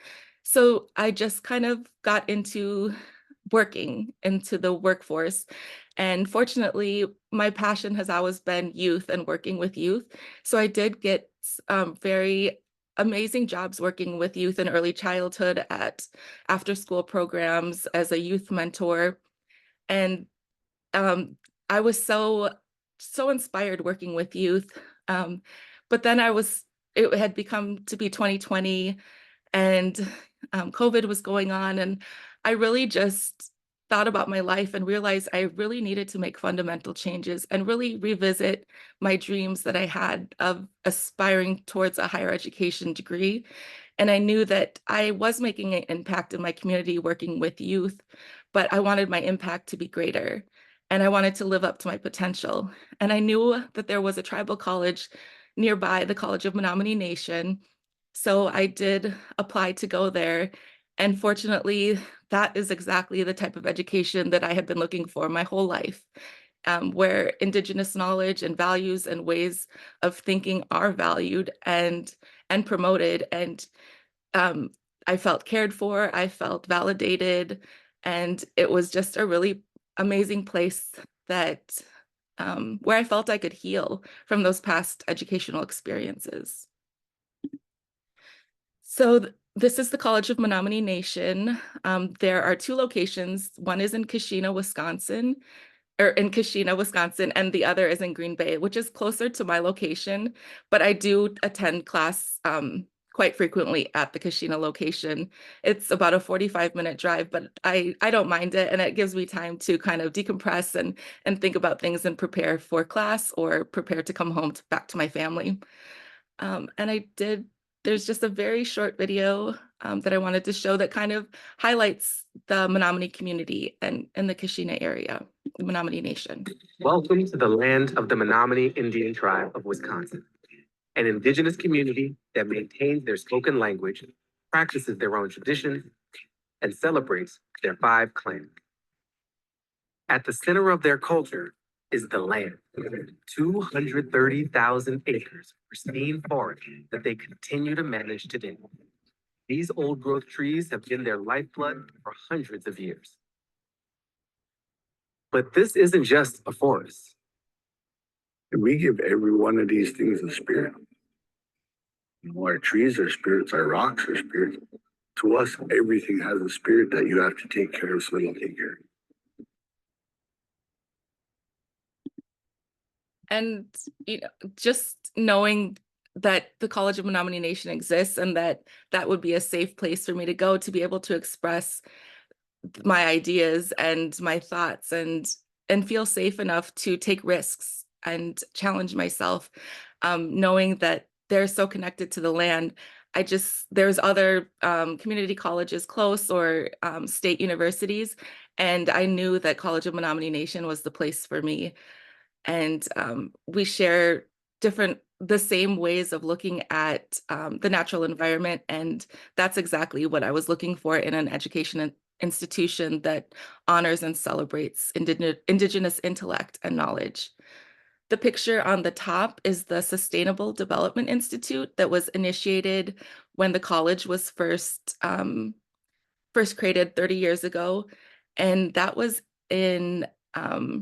[SPEAKER 3] so I just kind of got into working into the workforce. And fortunately, my passion has always been youth and working with youth. So I did get very amazing jobs working with youth in early childhood at after school programs as a youth mentor. And I was so inspired working with youth. But then it had become to be 2020, and COVID was going on, and I really just thought about my life and realized I really needed to make fundamental changes and really revisit my dreams that I had of aspiring towards a higher education degree. And I knew that I was making an impact in my community working with youth, but I wanted my impact to be greater. And I wanted to live up to my potential. And I knew that there was a tribal college nearby, the College of Menominee Nation. So I did apply to go there. And fortunately, that is exactly the type of education that I had been looking for my whole life, where Indigenous knowledge and values and ways of thinking are valued and promoted. And I felt cared for, I felt validated, and it was just a really amazing place that where I felt I could heal from those past educational experiences. So this is the College of Menominee Nation. There are 2 locations. One is in Keshena, Wisconsin, and the other is in Green Bay, which is closer to my location. But I do attend class quite frequently at the Keshena location. It's about a 45-minute drive, but I don't mind it, and it gives me time to kind of decompress and think about things and prepare for class or prepare to come home back to my family. There's just a very short video that I wanted to show that kind of highlights the Menominee community and the Keshena area, the Menominee Nation.
[SPEAKER 11] Welcome to the land of the Menominee Indian Tribe of Wisconsin, an indigenous community that maintains their spoken language, practices their own traditions, and celebrates their 5 clans. At the center of their culture is the land, 230,000 acres of pristine forest that they continue to manage today. These old growth trees have been their lifeblood for hundreds of years. But this isn't just a forest.
[SPEAKER 12] We give every one of these things a spirit. You know, our trees are spirits, our rocks are spirits. To us, everything has a spirit that you have to take care of, so it'll take care of you.
[SPEAKER 3] And just knowing that the College of Menominee Nation exists and that would be a safe place for me to go to be able to express my ideas and my thoughts and feel safe enough to take risks and challenge myself, knowing that they're so connected to the land. There's other community colleges close or state universities, and I knew that College of Menominee Nation was the place for me. And we share the same ways of looking at the natural environment. And that's exactly what I was looking for in an education institution that honors and celebrates Indigenous intellect and knowledge. The picture on the top is the Sustainable Development Institute that was initiated when the college was first created 30 years ago. And that was in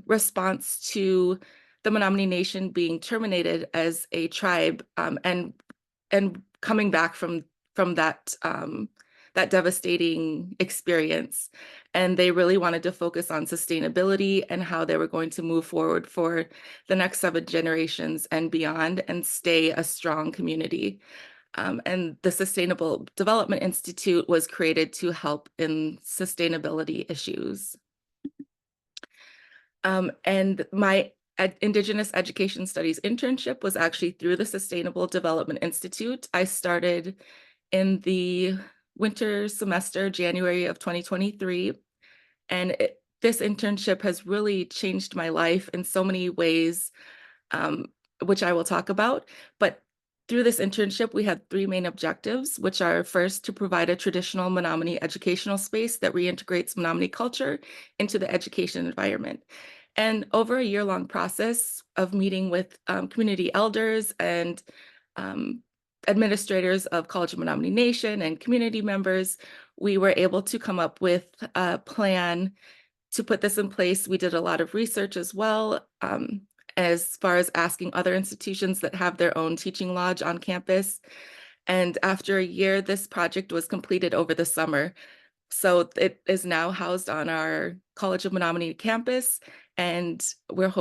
[SPEAKER 3] response to the Menominee Nation being terminated as a tribe, and coming back from that that devastating experience. And they really wanted to focus on sustainability and how they were going to move forward for the next 7 generations and beyond and stay a strong community. And the Sustainable Development Institute was created to help in sustainability issues. And my Indigenous Education Studies internship was actually through the Sustainable Development Institute. I started in the winter semester, January of 2023. And this internship has really changed my life in so many ways, which I will talk about. But through this internship, we had 3 main objectives, which are first, to provide a traditional Menominee educational space that reintegrates Menominee culture into the education environment. And over a year-long process of meeting with community elders and administrators of College of Menominee Nation and community members, we were able to come up with a plan to put this in place. We did a lot of research as well, as far as asking other institutions that have their own teaching lodge on campus. And after a year, this project was completed over the summer. So it is now housed on our College of Menominee campus, and we're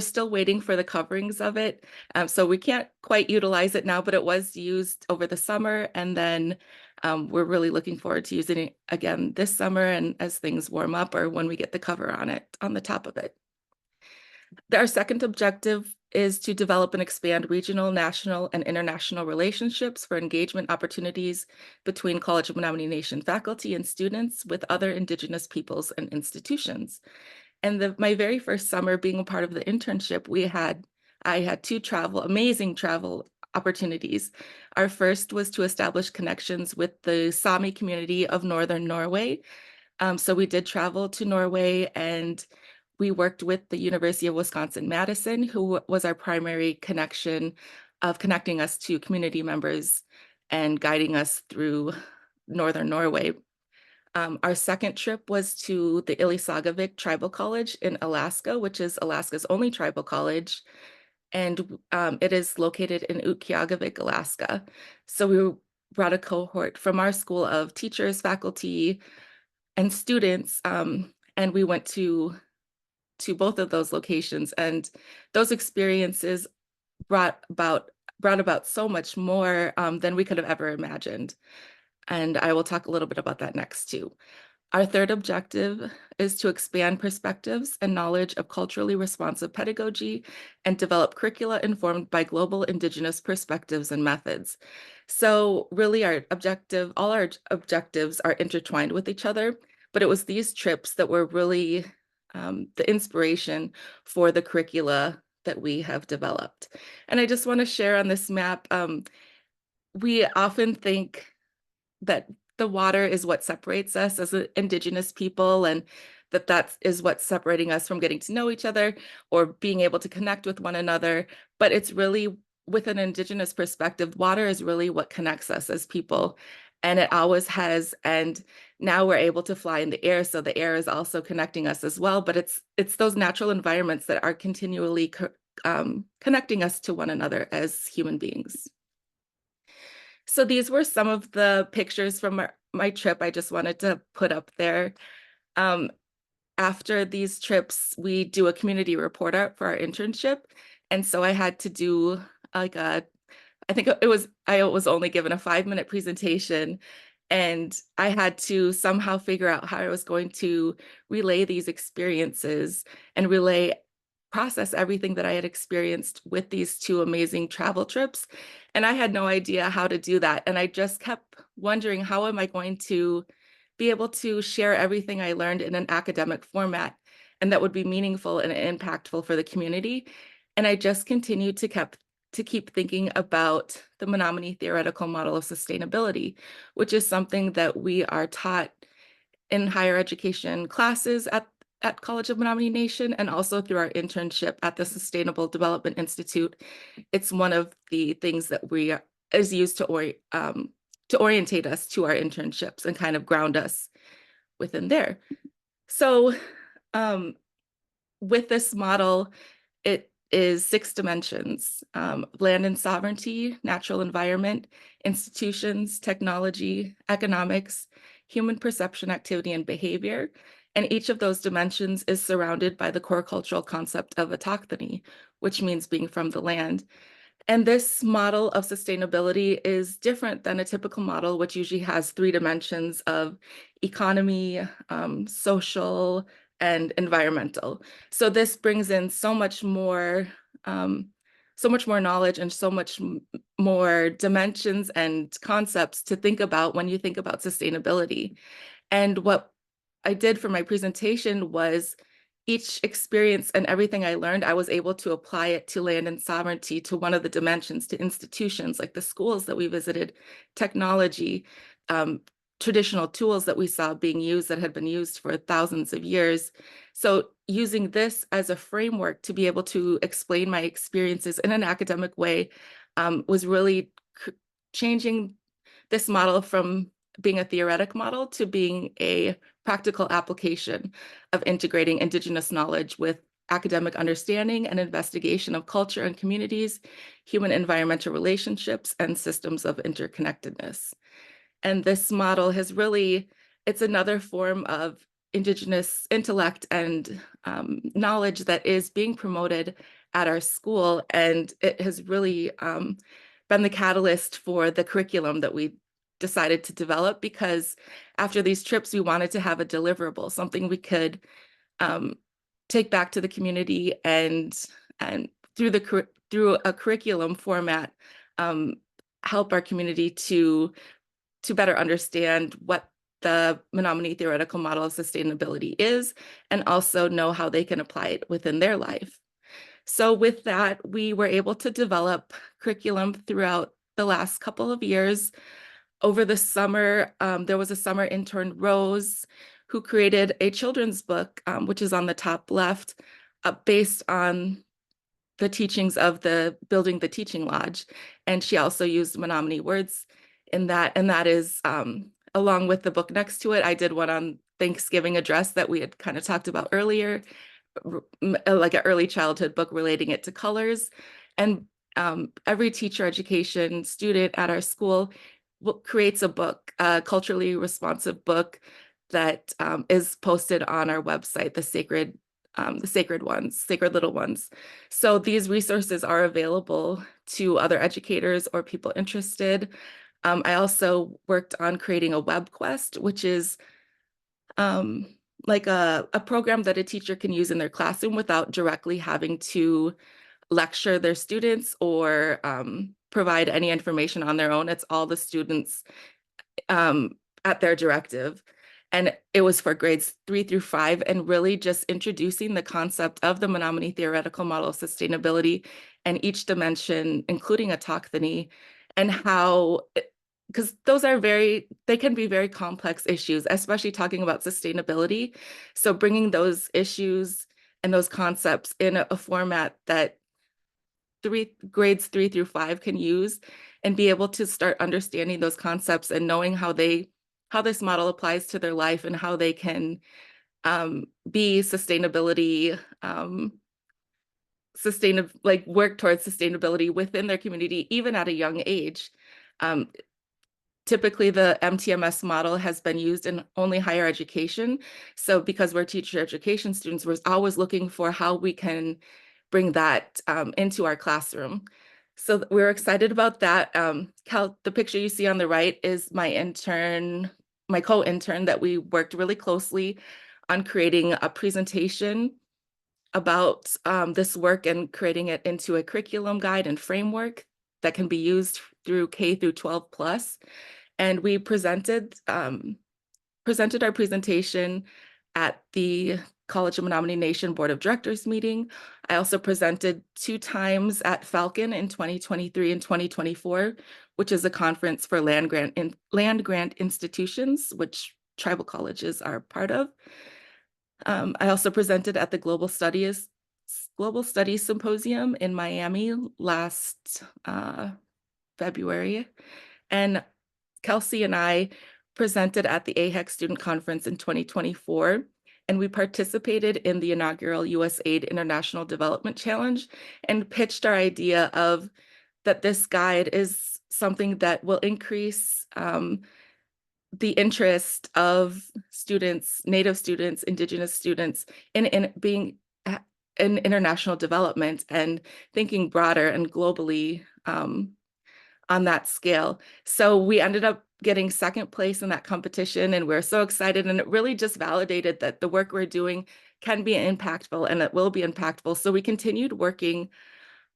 [SPEAKER 3] still waiting for the coverings of it. So we can't quite utilize it now, but it was used over the summer. And then we're really looking forward to using it again this summer and as things warm up, or when we get the cover on it, on the top of it. Our second objective is to develop and expand regional, national, and international relationships for engagement opportunities between College of Menominee Nation faculty and students with other Indigenous peoples and institutions. And my very first summer being a part of the internship, I had 2 amazing travel opportunities. Our first was to establish connections with the Sami community of Northern Norway. So we did travel to Norway, and we worked with the University of Wisconsin-Madison, who was our primary connection of connecting us to community members and guiding us through Northern Norway. Our second trip was to the Ilisagavik Tribal College in Alaska, which is Alaska's only tribal college. And it is located in Utqiagvik, Alaska. So we brought a cohort from our school of teachers, faculty, and students, and we went to both of those locations. And those experiences brought about so much more than we could have ever imagined. And I will talk a little bit about that next too. Our third objective is to expand perspectives and knowledge of culturally responsive pedagogy and develop curricula informed by global Indigenous perspectives and methods. So really all our objectives are intertwined with each other, but it was these trips that were really the inspiration for the curricula that we have developed. And I just want to share on this map, we often think that the water is what separates us as Indigenous people, and that is what's separating us from getting to know each other or being able to connect with one another. But it's really, with an Indigenous perspective, water is really what connects us as people. And it always has. And now we're able to fly in the air, so the air is also connecting us as well. But it's those natural environments that are continually connecting us to one another as human beings. So these were some of the pictures from my trip I just wanted to put up there. After these trips, we do a community report out for our internship. And so I had to do I was only given a 5-minute presentation, and I had to somehow figure out how I was going to relay these experiences and process everything that I had experienced with these 2 amazing travel trips. And I had no idea how to do that. And I just kept wondering, how am I going to be able to share everything I learned in an academic format and that would be meaningful and impactful for the community? And I just continued to keep thinking about the Menominee theoretical model of sustainability, which is something that we are taught in higher education classes at College of Menominee Nation and also through our internship at the Sustainable Development Institute. It's one of the things that is used to orientate us to our internships and kind of ground us within there. So with this model, it is 6 dimensions: land and sovereignty, natural environment, institutions, technology, economics, human perception, activity, and behavior. And each of those dimensions is surrounded by the core cultural concept of autochthony, which means being from the land. And this model of sustainability is different than a typical model, which usually has 3 dimensions of economy, social, and environmental. So this brings in so much more knowledge and so much more dimensions and concepts to think about when you think about sustainability. And what I did for my presentation was each experience and everything I learned, I was able to apply it to land and sovereignty, to one of the dimensions, to institutions like the schools that we visited, technology, traditional tools that we saw being used that had been used for thousands of years. So using this as a framework to be able to explain my experiences in an academic way was really changing this model from being a theoretic model to being a practical application of integrating Indigenous knowledge with academic understanding and investigation of culture and communities, human environmental relationships, and systems of interconnectedness. And this model has really, it's another form of Indigenous intellect and knowledge that is being promoted at our school. And it has really been the catalyst for the curriculum that we decided to develop, because after these trips, we wanted to have a deliverable, something we could take back to the community and through a curriculum format, help our community to better understand what the Menominee theoretical model of sustainability is, and also know how they can apply it within their life. So with that, we were able to develop curriculum throughout the last couple of years. Over the summer, there was a summer intern, Rose, who created a children's book, which is on the top left, based on the teachings of the Building the Teaching Lodge. And she also used Menominee words in that. And that is, along with the book next to it, I did one on Thanksgiving address that we had kind of talked about earlier, like an early childhood book relating it to colors. And every teacher education student at our school creates a book, a culturally responsive book that is posted on our website, the Sacred Little Ones. So these resources are available to other educators or people interested. I also worked on creating a web quest, which is like a program that a teacher can use in their classroom without directly having to lecture their students or provide any information on their own. It's all the students at their directive. And it was for grades 3 through 5, and really just introducing the concept of the Menominee theoretical model of sustainability and each dimension, including autochthony, and how, because they can be very complex issues, especially talking about sustainability. So bringing those issues and those concepts in a format that grades 3 through 5 can use and be able to start understanding those concepts and knowing how this model applies to their life and how they can be work towards sustainability within their community, even at a young age. Typically, the MTMS model has been used in only higher education. So because we're teacher education students, we're always looking for how we can bring that into our classroom. So we're excited about that. The picture you see on the right is my co-intern that we worked really closely on creating a presentation about this work and creating it into a curriculum guide and framework that can be used through K through 12 plus. And we presented our presentation at the College of Menominee Nation Board of Directors meeting. I also presented 2 times at Falcon in 2023 and 2024, which is a conference for land grant institutions, which tribal colleges are part of. I also presented at the Global Studies Symposium in Miami last February. And Kelsey and I presented at the AHEC Student Conference in 2024, and we participated in the inaugural USAID International Development Challenge and pitched our idea of that this guide is something that will increase the interest of students, Native students, Indigenous students in being in international development and thinking broader and globally on that scale. So we ended up getting second place in that competition, and we're so excited. And it really just validated that the work we're doing can be impactful and it will be impactful. So we continued working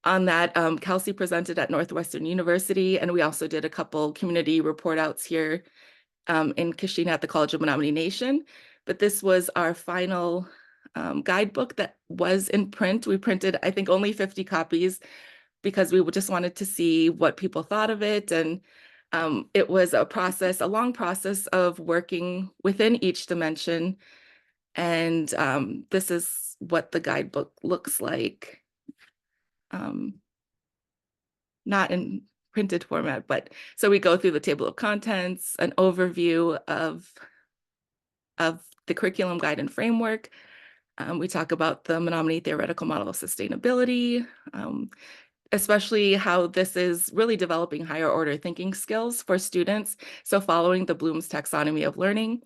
[SPEAKER 3] on that. Kelsey presented at Northwestern University, and we also did a couple community report outs here in Kashina at the College of Menominee Nation. But this was our final guidebook that was in print. We printed, I think, only 50 copies because we just wanted to see what people thought of it. And it was a long process of working within each dimension. And this is what the guidebook looks like. Not in printed format, but so we go through the table of contents, an overview of the curriculum guide and framework. We talk about the Menominee theoretical model of sustainability, especially how this is really developing higher order thinking skills for students. So following the Bloom's taxonomy of learning,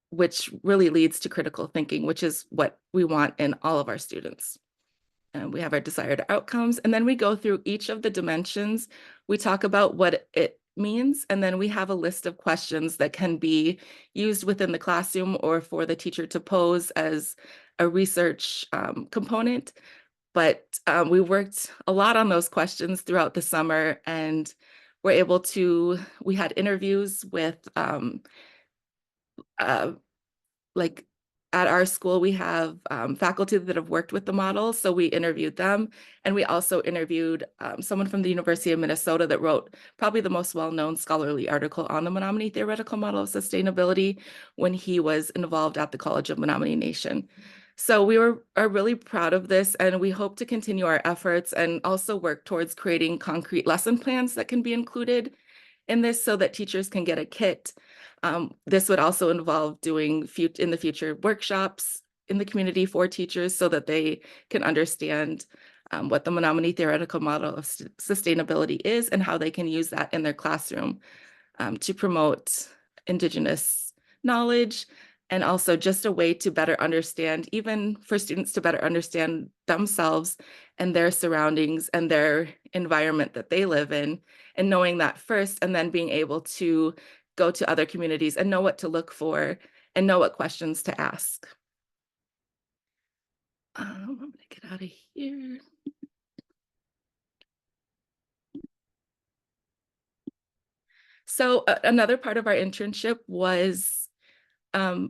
[SPEAKER 3] which really leads to critical thinking, which is what we want in all of our students. And we have our desired outcomes, and then we go through each of the dimensions. We talk about what it means, and then we have a list of questions that can be used within the classroom or for the teacher to pose as a research component. But we worked a lot on those questions throughout the summer, and we had interviews with like at our school, we have faculty that have worked with the model. So we interviewed them. And we also interviewed someone from the University of Minnesota that wrote probably the most well-known scholarly article on the Menominee theoretical model of sustainability when he was involved at the College of Menominee Nation. So we are really proud of this, and we hope to continue our efforts and also work towards creating concrete lesson plans that can be included in this so that teachers can get a kit. This would also involve doing in the future workshops in the community for teachers so that they can understand what the Menominee theoretical model of sustainability is and how they can use that in their classroom to promote Indigenous knowledge, and also just a way to better understand, even for students to better understand themselves and their surroundings and their environment that they live in, and knowing that first, and then being able to go to other communities and know what to look for and know what questions to ask. I'm gonna get out of here. So another part of our internship was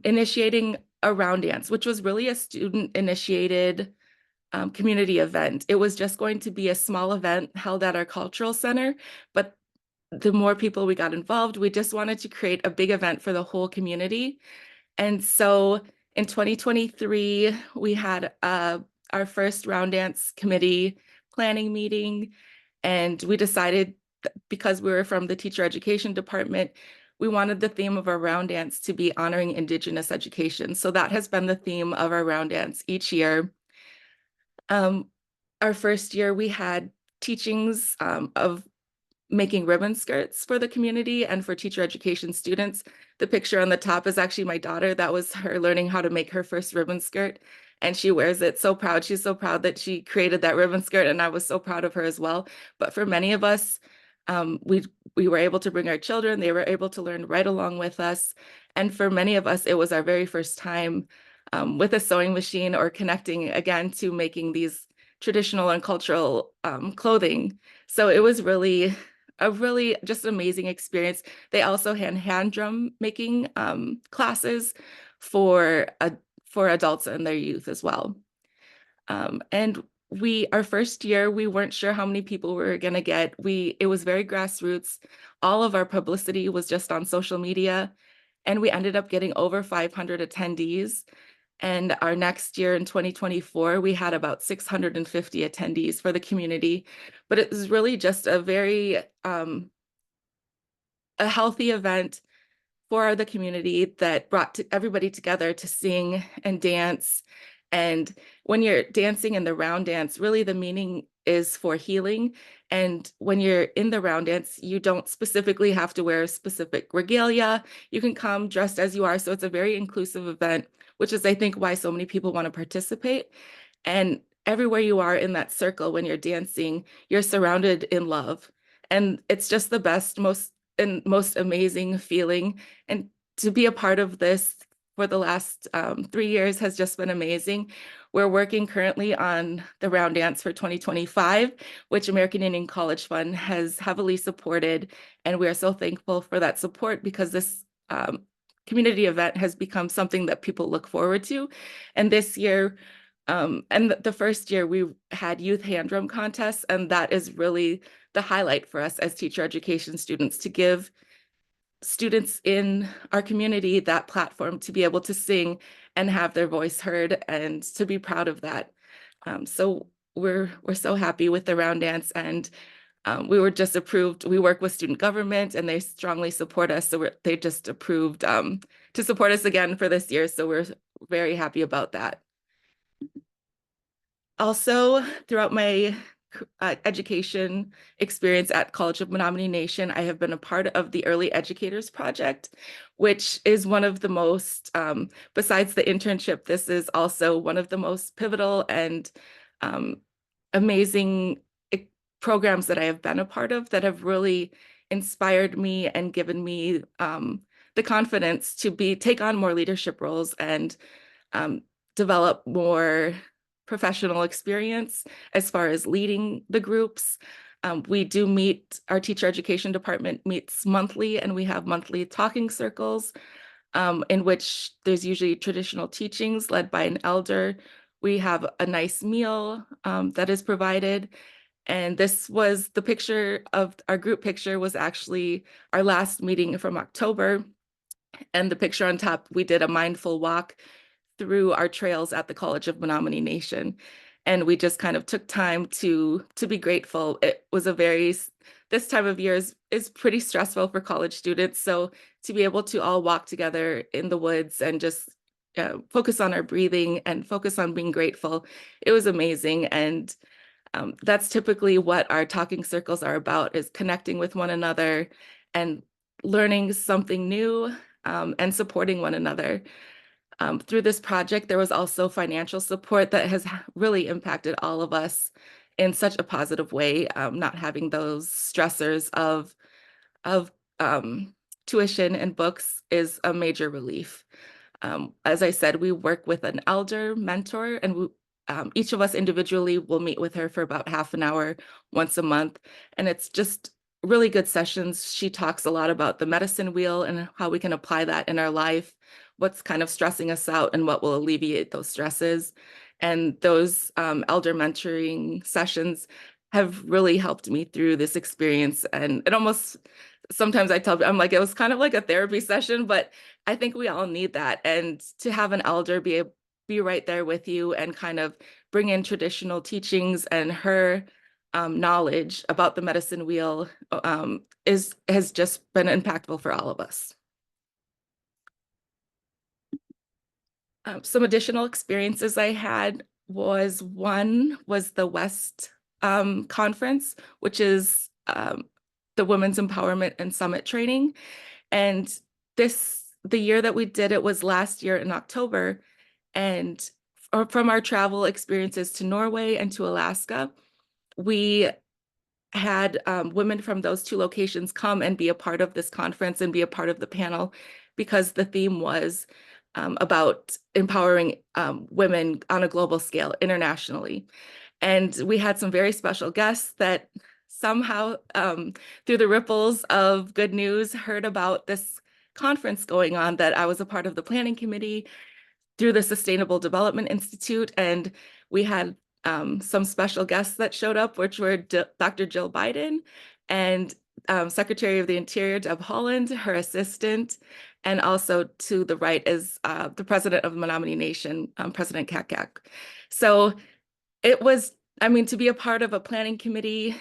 [SPEAKER 3] initiating a round dance, which was really a student-initiated community event. It was just going to be a small event held at our cultural center, but the more people we got involved, we just wanted to create a big event for the whole community. And so in 2023, we had our first round dance committee planning meeting, and we decided, because we were from the teacher education department, we wanted the theme of our round dance to be honoring Indigenous education. So that has been the theme of our round dance each year. Our first year, we had teachings of making ribbon skirts for the community and for teacher education students. The picture on the top is actually my daughter. That was her learning how to make her first ribbon skirt, and she wears it so proud. She's so proud that she created that ribbon skirt, and I was so proud of her as well. But for many of us, we were able to bring our children. They were able to learn right along with us. And for many of us, it was our very first time with a sewing machine or connecting again to making these traditional and cultural clothing. So it was really just an amazing experience. They also had hand drum making classes for adults and their youth as well. And our first year, we weren't sure how many people we were gonna get. It was very grassroots. All of our publicity was just on social media. and we ended up getting over 500 attendees. And our next year in 2024, we had about 650 attendees for the community. But it was really just a very a healthy event for the community that brought everybody together to sing and dance. And when you're dancing in the round dance, really the meaning is for healing. And when you're in the round dance, you don't specifically have to wear a specific regalia. You can come dressed as you are. So it's a very inclusive event, which is, I think, why so many people want to participate. And everywhere you are in that circle, when you're dancing, you're surrounded in love. And it's just the best, most amazing feeling. And to be a part of this for the last 3 years has just been amazing. We're working currently on the round dance for 2025, which American Indian College Fund has heavily supported. And we are so thankful for that support, because this community event has become something that people look forward to. And this year, and the first year, we had youth hand drum contests, and that is really the highlight for us as teacher education students, to give students in our community that platform to be able to sing and have their voice heard, and to be proud of that. So we're so happy with the round dance, and we were just approved. We work with student government, and they strongly support us. So they just approved to support us again for this year. So we're very happy about that. Also, throughout my education experience at College of Menominee Nation, I have been a part of the Early Educators Project, which is one of the most, besides the internship, this is also one of the most pivotal and amazing programs that I have been a part of, that have really inspired me and given me the confidence to take on more leadership roles and develop more professional experience as far as leading the groups. We do meet, our teacher education department meets monthly, and we have monthly talking circles in which there's usually traditional teachings led by an elder. We have a nice meal that is provided. And this was the picture of our group picture, was actually our last meeting from October. And the picture on top, we did a mindful walk through our trails at the College of Menominee Nation. And we just kind of took time to be grateful. It was this time of year is pretty stressful for college students. So to be able to all walk together in the woods and just focus on our breathing and focus on being grateful, it was amazing. And that's typically what our talking circles are about, is connecting with one another and learning something new and supporting one another. Through this project, there was also financial support that has really impacted all of us in such a positive way. Not having those stressors of tuition and books is a major relief. As I said, we work with an elder mentor, and each of us individually will meet with her for about half an hour once a month. And it's just really good sessions. She talks a lot about the medicine wheel and how we can apply that in our life, what's kind of stressing us out and what will alleviate those stresses. And those elder mentoring sessions have really helped me through this experience. And it almost, sometimes I'm like, it was kind of like a therapy session, but I think we all need that. And to have an elder be right there with you and kind of bring in traditional teachings and her knowledge about the medicine wheel has just been impactful for all of us. Some additional experiences I had was the West Conference, which is the Women's Empowerment and Summit training. And the year that we did it was last year in October. And from our travel experiences to Norway and to Alaska, we had women from those two locations come and be a part of this conference and be a part of the panel, because the theme was about empowering women on a global scale internationally. And we had some very special guests that somehow, through the ripples of good news, heard about this conference going on, that I was a part of the planning committee through the Sustainable Development Institute. And we had some special guests that showed up, which were Dr. Jill Biden and Secretary of the Interior, Deb Haaland, her assistant, and also to the right is the president of the Menominee Nation, President Kakak. So it was, I mean, to be a part of a planning committee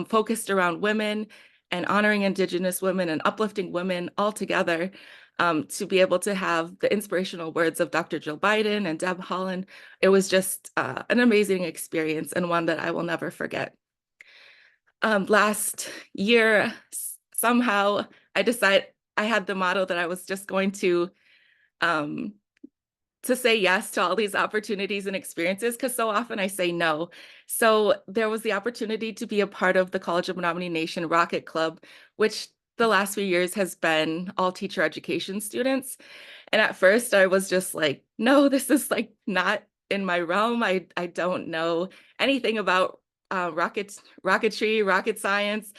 [SPEAKER 3] focused around women and honoring Indigenous women and uplifting women all together, to be able to have the inspirational words of Dr. Jill Biden and Deb Haaland, it was just an amazing experience and one that I will never forget. Last year, somehow I decided I had the motto that I was just going to say yes to all these opportunities and experiences, because so often I say no. So there was the opportunity to be a part of the College of Menominee Nation Rocket Club, which the last few years has been all teacher education students. And at first I was just like, no, this is like not in my realm. I don't know anything about rocketry, rocket science.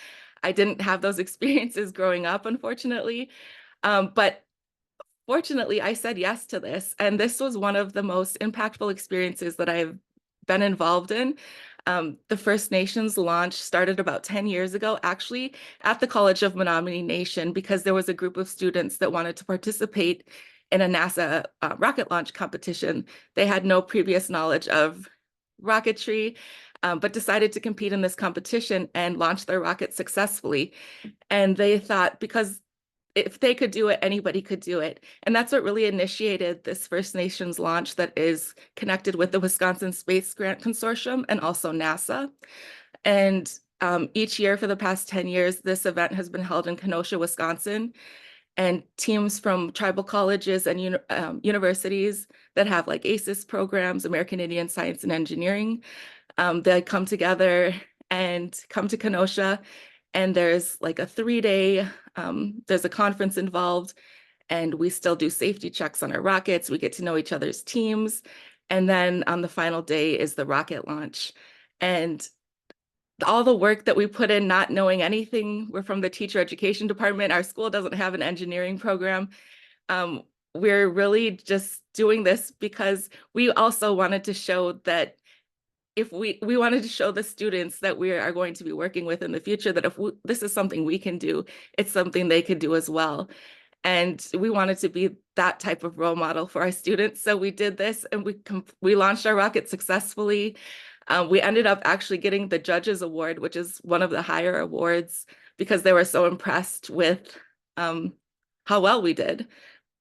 [SPEAKER 3] I didn't have those experiences growing up, unfortunately. But fortunately, I said yes to this, and this was one of the most impactful experiences that I've been involved in. The First Nations launch started about 10 years ago, actually, at the College of Menominee Nation, because there was a group of students that wanted to participate in a NASA rocket launch competition. They had no previous knowledge of rocketry, but decided to compete in this competition and launch their rocket successfully. And they thought, because if they could do it, anybody could do it. And that's what really initiated this First Nations launch that is connected with the Wisconsin Space Grant Consortium and also NASA. And each year for the past 10 years, this event has been held in Kenosha, Wisconsin. And teams from tribal colleges and universities that have like ACES programs, American Indian Science and Engineering, they come together and come to Kenosha. And there's like a 3-day, there's a conference involved, and we still do safety checks on our rockets. We get to know each other's teams. And then on the final day is the rocket launch. And all the work that we put in, not knowing anything, we're from the teacher education department. Our school doesn't have an engineering program. We're really just doing this because we also wanted to show that if we wanted to show the students that we are going to be working with in the future, that if this is something we can do, it's something they could do as well. And we wanted to be that type of role model for our students. So we did this, and we launched our rocket successfully. We ended up actually getting the Judges Award, which is one of the higher awards, because they were so impressed with how well we did.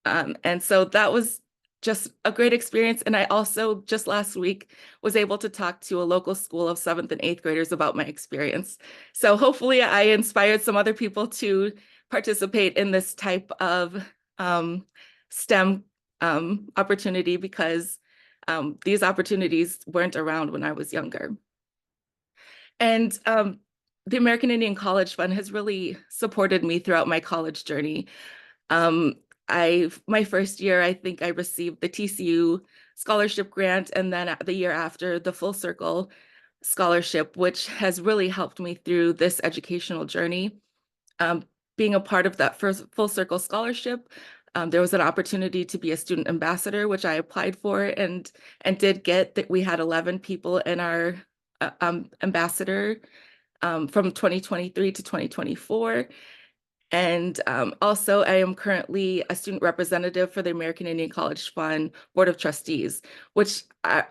[SPEAKER 3] And so that was just a great experience. And I also just last week was able to talk to a local school of 7th and 8th graders about my experience. So hopefully I inspired some other people to participate in this type of STEM opportunity, because these opportunities weren't around when I was younger. And the American Indian College Fund has really supported me throughout my college journey. My first year, I think I received the TCU scholarship grant, and then the year after, the Full Circle scholarship, which has really helped me through this educational journey. Being a part of that first Full Circle scholarship, there was an opportunity to be a student ambassador, which I applied for and did get. That we had 11 people in our ambassador from 2023 to 2024. And also, I am currently a student representative for the American Indian College Fund Board of Trustees, which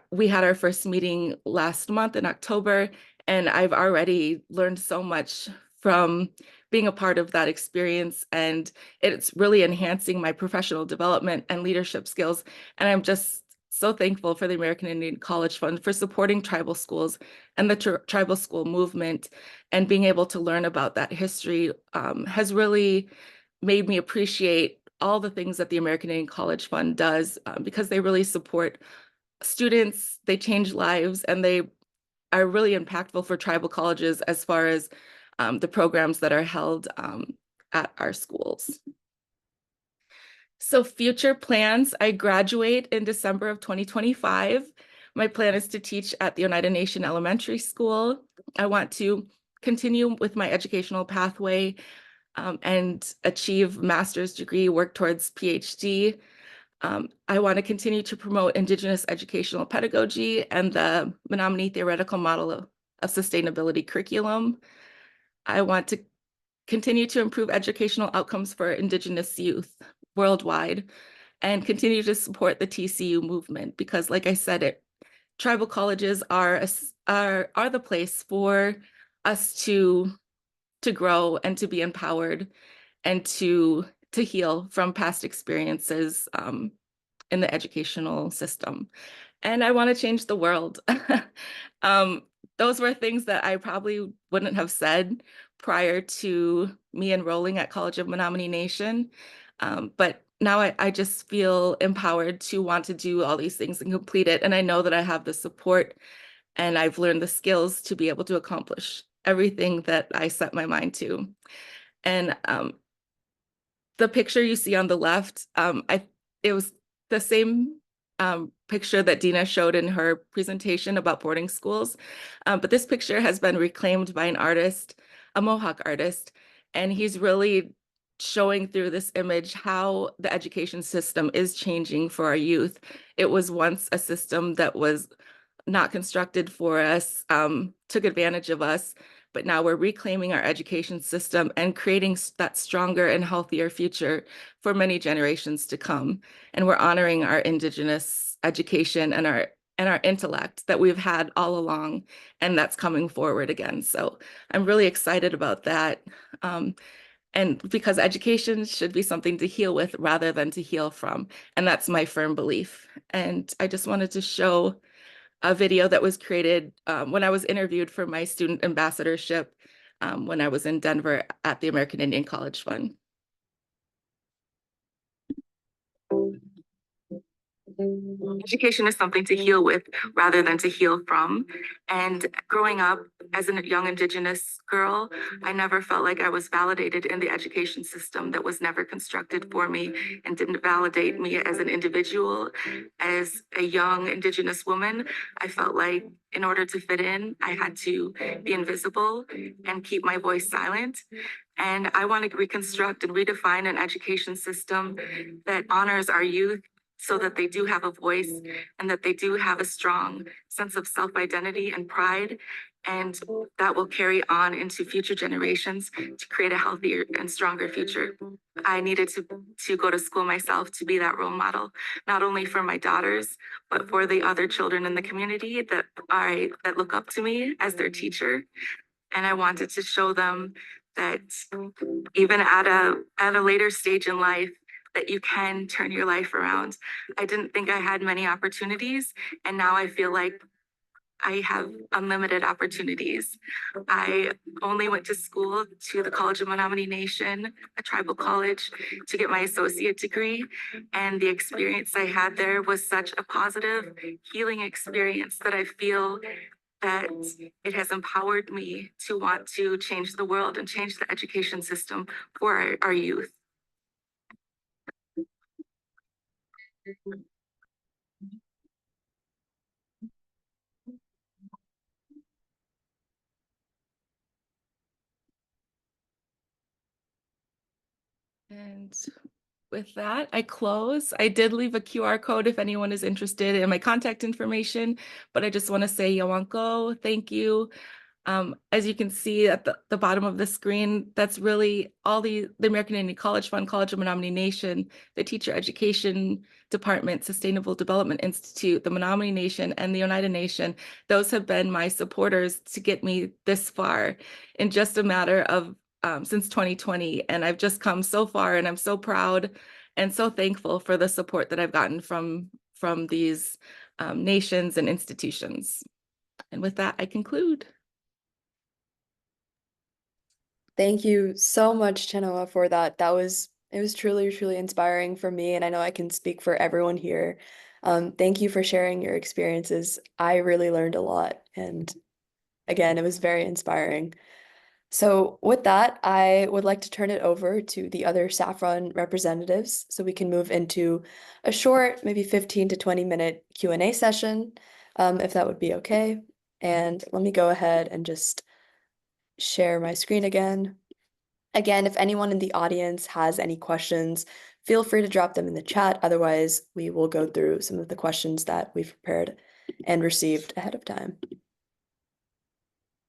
[SPEAKER 3] we had our first meeting last month in October, and I've already learned so much from being a part of that experience, and it's really enhancing my professional development and leadership skills. And I'm just so thankful for the American Indian College Fund for supporting tribal schools and the tribal school movement, and being able to learn about that history has really made me appreciate all the things that the American Indian College Fund does, because they really support students, they change lives, and they are really impactful for tribal colleges as far as the programs that are held at our schools. So future plans, I graduate in December of 2025. My plan is to teach at the Oneida Nation Elementary School. I want to continue with my educational pathway and achieve master's degree, work towards PhD. I want to continue to promote Indigenous educational pedagogy and the Menominee theoretical model of sustainability curriculum. I want to continue to improve educational outcomes for Indigenous youth worldwide, and continue to support the TCU movement, because like I said, tribal colleges are the place for us to grow and to be empowered and to heal from past experiences in the educational system. And I want to change the world. Those were things that I probably wouldn't have said prior to me enrolling at College of Menominee Nation. But now I just feel empowered to want to do all these things and complete it. And I know that I have the support and I've learned the skills to be able to accomplish everything that I set my mind to. And the picture you see on the left, it was the same picture that Dina showed in her presentation about boarding schools. But this picture has been reclaimed by an artist, a Mohawk artist, and he's really showing through this image how the education system is changing for our youth. It was once a system that was not constructed for us, took advantage of us, but now we're reclaiming our education system and creating that stronger and healthier future for many generations to come. And we're honoring our Indigenous education and our intellect that we've had all along, and that's coming forward again. So I'm really excited about that. And because education should be something to heal with rather than to heal from. And that's my firm belief. And I just wanted to show a video that was created when I was interviewed for my student ambassadorship when I was in Denver at the American Indian College Fund. Education is something to heal with rather than to heal from. And growing up as a young Indigenous girl, I never felt like I was validated in the education system that was never constructed for me and didn't validate me as an individual. As a young Indigenous woman, I felt like in order to fit in, I had to be invisible and keep my voice silent. And I want to reconstruct and redefine an education system that honors our youth so that they do have a voice and that they do have a strong sense of self-identity and pride. And that will carry on into future generations to create a healthier and stronger future. I needed to go to school myself to be that role model, not only for my daughters, but for the other children in the community that look up to me as their teacher. And I wanted to show them that even at a later stage in life, that you can turn your life around. I didn't think I had many opportunities, and now I feel like I have unlimited opportunities. I only went to school to the College of Menominee Nation, a tribal college, to get my associate degree. And the experience I had there was such a positive, healing experience that I feel that it has empowered me to want to change the world and change the education system for our youth. And with that, I close. I did leave a QR code if anyone is interested in my contact information, but I just want to say Yawanko, thank you. As you can see at the bottom of the screen, that's really all the American Indian College Fund, College of Menominee Nation, the Teacher Education Department, Sustainable Development Institute, the Menominee Nation, and the Oneida Nation. Those have been my supporters to get me this far in just a matter of since 2020. And I've just come so far, and I'm so proud and so thankful for the support that I've gotten from these nations and institutions. And with that, I conclude.
[SPEAKER 1] Thank you so much, Chenoa, for that. It was truly, truly inspiring for me, and I know I can speak for everyone here. Thank you for sharing your experiences. I really learned a lot, and again, it was very inspiring. So with that, I would like to turn it over to the other Saphron representatives so we can move into a short, maybe 15 to 20-minute Q&A session, if that would be okay. And let me go ahead and just share my screen again. Again, if anyone in the audience has any questions, feel free to drop them in the chat. Otherwise, we will go through some of the questions that we've prepared and received ahead of time.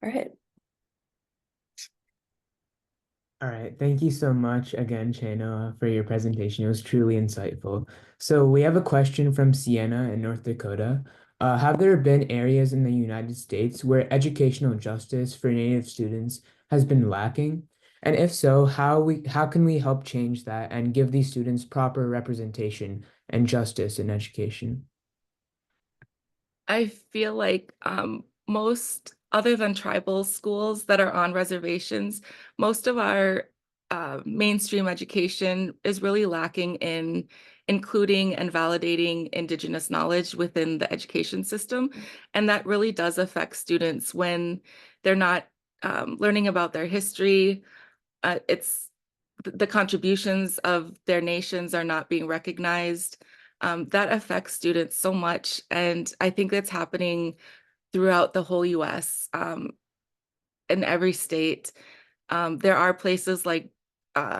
[SPEAKER 1] All right.
[SPEAKER 13] All right, thank you so much again, Chano, for your presentation. It was truly insightful. So we have a question from Sienna in North Dakota. Have there been areas in the United States where educational justice for Native students has been lacking? And if so, how can we help change that and give these students proper representation and justice in education?
[SPEAKER 3] I feel like most, other than tribal schools that are on reservations, most of our mainstream education is really lacking in including and validating Indigenous knowledge within the education system. And that really does affect students when they're not learning about their history. It's the contributions of their nations are not being recognized. That affects students so much. And I think that's happening throughout the whole US, in every state. There are places like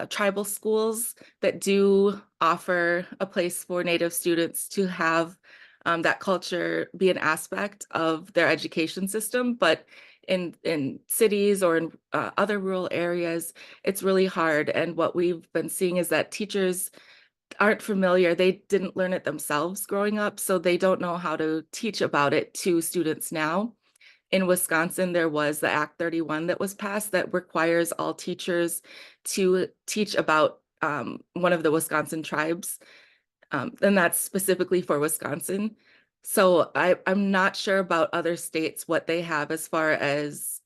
[SPEAKER 3] tribal schools that do offer a place for Native students to have that culture be an aspect of their education system. But in cities or in other rural areas, it's really hard. And what we've been seeing is that teachers aren't familiar. They didn't learn it themselves growing up, so they don't know how to teach about it to students now. In Wisconsin, there was the Act 31 that was passed that requires all teachers to teach about one of the Wisconsin tribes, and that's specifically for Wisconsin. So I'm not sure about other states, what they have as far as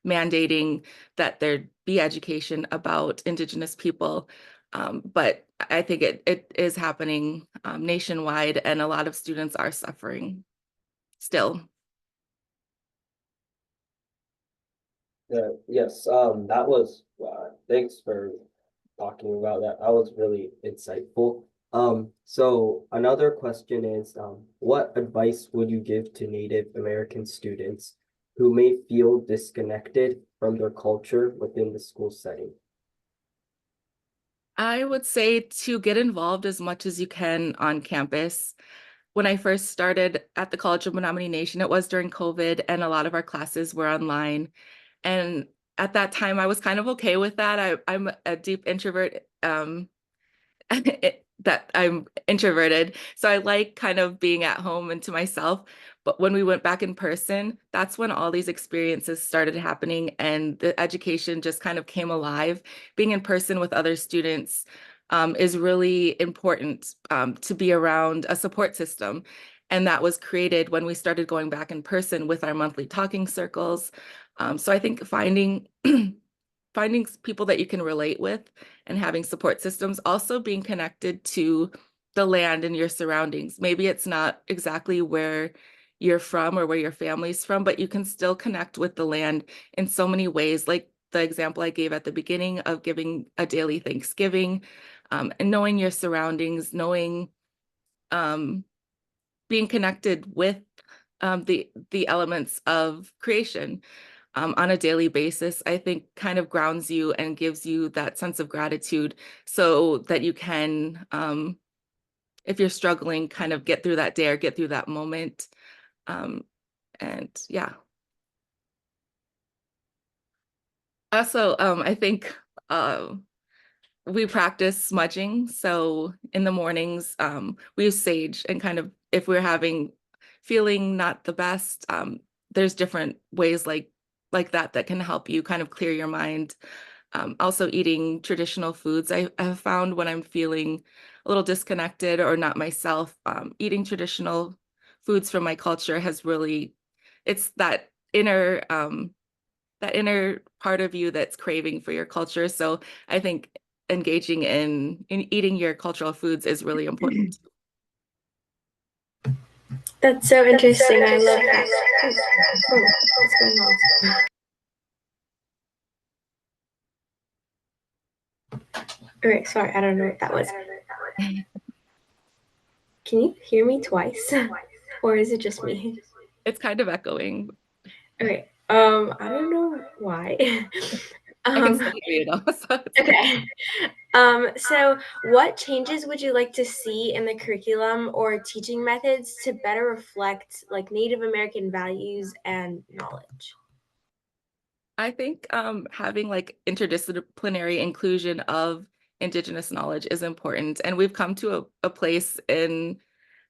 [SPEAKER 3] mandating that there be education about Indigenous people. But I think it is happening nationwide, and a lot of students are suffering still.
[SPEAKER 14] Yes, that was, thanks for talking about that. That was really insightful. So another question is, what advice would you give to Native American students who may feel disconnected from their culture within the school setting?
[SPEAKER 3] I would say to get involved as much as you can on campus. When I first started at the College of Menominee Nation, it was during COVID, and a lot of our classes were online. And at that time, I was kind of okay with that. I'm a deep introvert. That I'm introverted. So I like kind of being at home and to myself. But when we went back in person, that's when all these experiences started happening and the education just kind of came alive. Being in person with other students is really important to be around a support system. And that was created when we started going back in person with our monthly talking circles. So I think finding finding people that you can relate with and having support systems, also being connected to the land and your surroundings. Maybe it's not exactly where you're from or where your family's from, but you can still connect with the land in so many ways, like the example I gave at the beginning of giving a daily Thanksgiving, and knowing your surroundings, knowing being connected with the elements of creation on a daily basis, I think kind of grounds you and gives you that sense of gratitude so that you can, if you're struggling, kind of get through that day or get through that moment. And yeah. Also, I think we practice smudging. So in the mornings, we use sage and kind of if we're feeling not the best, there's different ways like that can help you kind of clear your mind. Also eating traditional foods. I have found when I'm feeling a little disconnected or not myself, eating traditional foods from my culture has really, it's that inner part of you that's craving for your culture. So I think engaging in eating your cultural foods is really important.
[SPEAKER 15] That's so interesting. I love that. Oh, what's going on? All right, sorry, I don't know what that was. Can you hear me twice? Or is it just me?
[SPEAKER 3] It's kind of echoing.
[SPEAKER 15] Okay. I don't know why.
[SPEAKER 3] I can still hear you though. So
[SPEAKER 15] okay. So what changes would you like to see in the curriculum or teaching methods to better reflect like Native American values and knowledge?
[SPEAKER 3] I think having like interdisciplinary inclusion of Indigenous knowledge is important. And we've come to a place in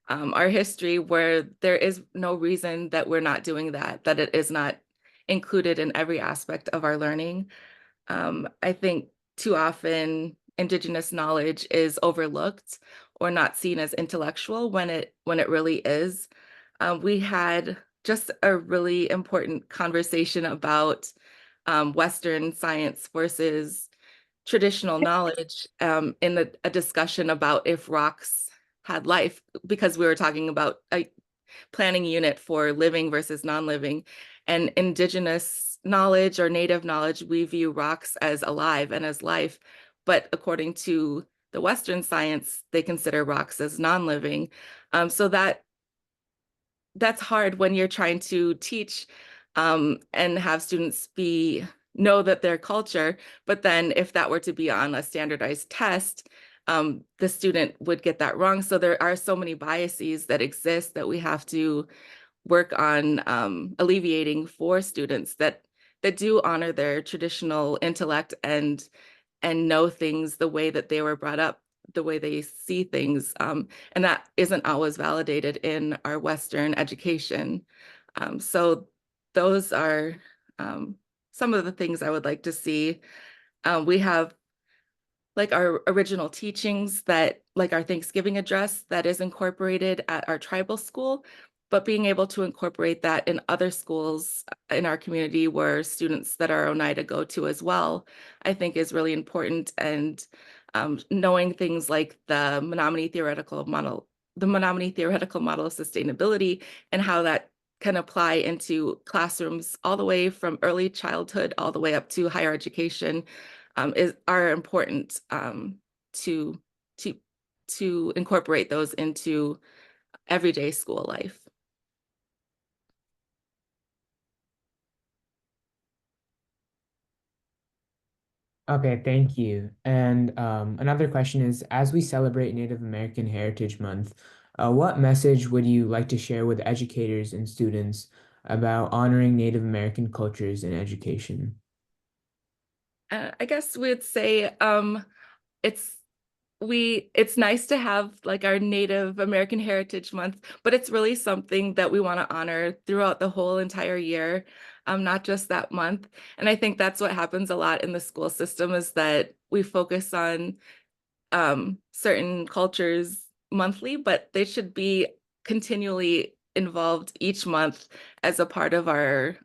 [SPEAKER 3] our history where there is no reason that we're not doing that, that it is not included in every aspect of our learning. I think too often Indigenous knowledge is overlooked or not seen as intellectual when it really is. We had just a really important conversation about Western science versus traditional knowledge in a discussion about if rocks had life, because we were talking about a planning unit for living versus non-living. And Indigenous knowledge or native knowledge, we view rocks as alive and as life. But according to the Western science, they consider rocks as non-living. So that's hard when you're trying to teach and have students know that their culture, but then if that were to be on a standardized test, the student would get that wrong. So there are so many biases that exist that we have to work on alleviating for students that do honor their traditional intellect and know things the way that they were brought up, the way they see things. And that isn't always validated in our Western education. So those are some of the things I would like to see. We have like our original teachings that like our Thanksgiving address that is incorporated at our tribal school, but being able to incorporate that in other schools in our community where students that are Oneida go to as well, I think is really important. And knowing things like the Menominee theoretical model of sustainability and how that can apply into classrooms all the way from early childhood all the way up to higher education are important to incorporate those into everyday school life.
[SPEAKER 13] Okay, thank you. And another question is, as we celebrate Native American Heritage Month, what message would you like to share with educators and students about honoring Native American cultures in education?
[SPEAKER 3] I guess we'd say it's it's nice to have like our Native American Heritage Month, but it's really something that we want to honor throughout the whole entire year, not just that month. And I think that's what happens a lot in the school system is that we focus on certain cultures monthly, but they should be continually involved each month as a part of our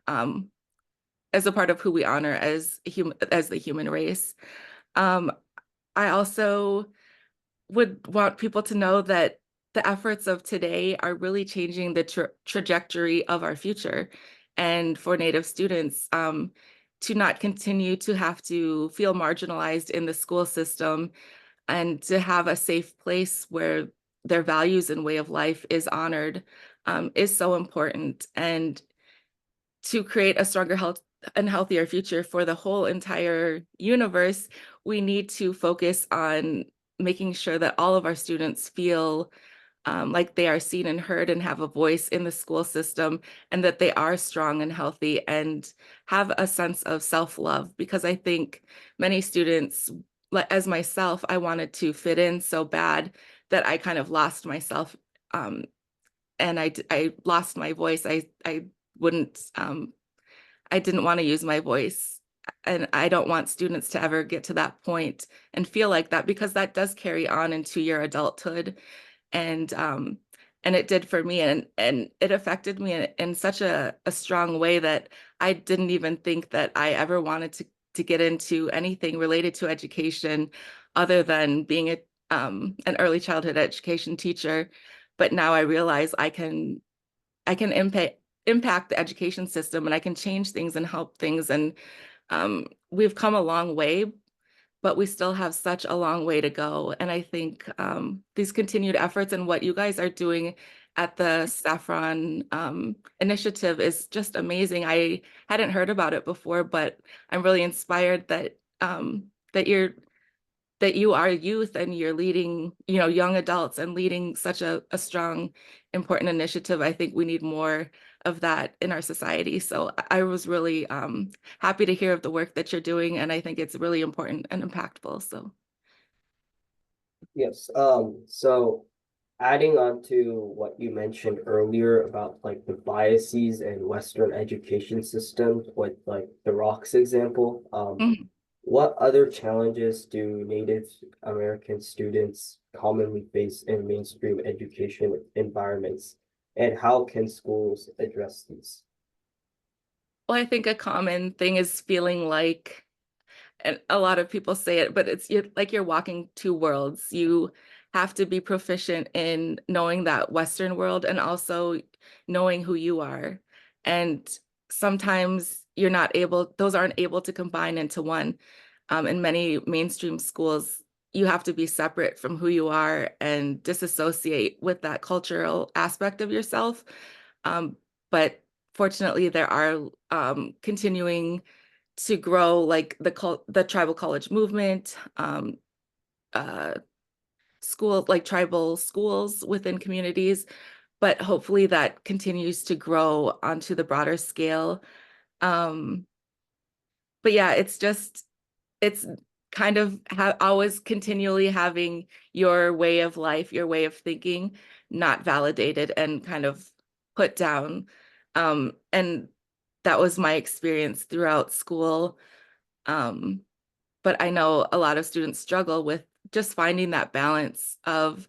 [SPEAKER 3] as a part of who we honor as the human race. I also would want people to know that the efforts of today are really changing the trajectory of our future. And for Native students, to not continue to have to feel marginalized in the school system and to have a safe place where their values and way of life is honored is so important. And to create a stronger health and healthier future for the whole entire universe, we need to focus on making sure that all of our students feel like they are seen and heard and have a voice in the school system and that they are strong and healthy and have a sense of self-love. Because I think many students, as myself, I wanted to fit in so bad that I kind of lost myself and I lost my voice. I wouldn't I didn't want to use my voice. And I don't want students to ever get to that point and feel like that because that does carry on into your adulthood. And it did for me and it affected me in such a strong way that I didn't even think that I ever wanted to get into anything related to education other than being an early childhood education teacher. But now I realize I can impact the education system and I can change things and help things. And we've come a long way, but we still have such a long way to go. And I think these continued efforts and what you guys are doing at the Saphron initiative is just amazing. I hadn't heard about it before, but I'm really inspired that that that you are youth and you're leading, you know, young adults and leading such a strong, important initiative. I think we need more of that in our society. So I was really happy to hear of the work that you're doing, and I think it's really important and impactful. So
[SPEAKER 14] Yes, so adding on to what you mentioned earlier about like the biases in Western education system, with like the rocks example,
[SPEAKER 3] mhm.
[SPEAKER 14] what other challenges do Native American students commonly face in mainstream education environments, and how can schools address these?
[SPEAKER 3] Well, I think a common thing is feeling like, and a lot of people say it, but it's like you're walking two worlds. You have to be proficient in knowing that Western world and also knowing who you are. And sometimes you're not able, those aren't able to combine into one. In many mainstream schools, you have to be separate from who you are and disassociate with that cultural aspect of yourself. But fortunately, there are continuing to grow like the tribal college movement, uh, like tribal schools within communities, but hopefully that continues to grow onto the broader scale. Um, but yeah, it's kind of always continually having your way of life, your way of thinking, not validated and kind of put down. And that was my experience throughout school. Um, but I know a lot of students struggle with just finding that balance of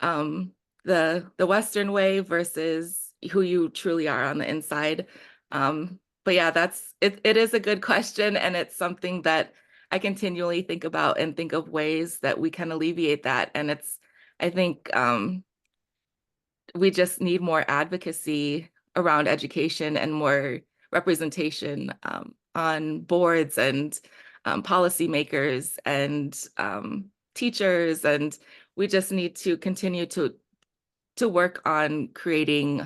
[SPEAKER 3] um, the Western way versus who you truly are on the inside. But yeah, it is a good question, and it's something that I continually think about and think of ways that we can alleviate that. And I think we just need more advocacy around education and more representation on boards and policymakers and teachers. And we just need to continue to work on creating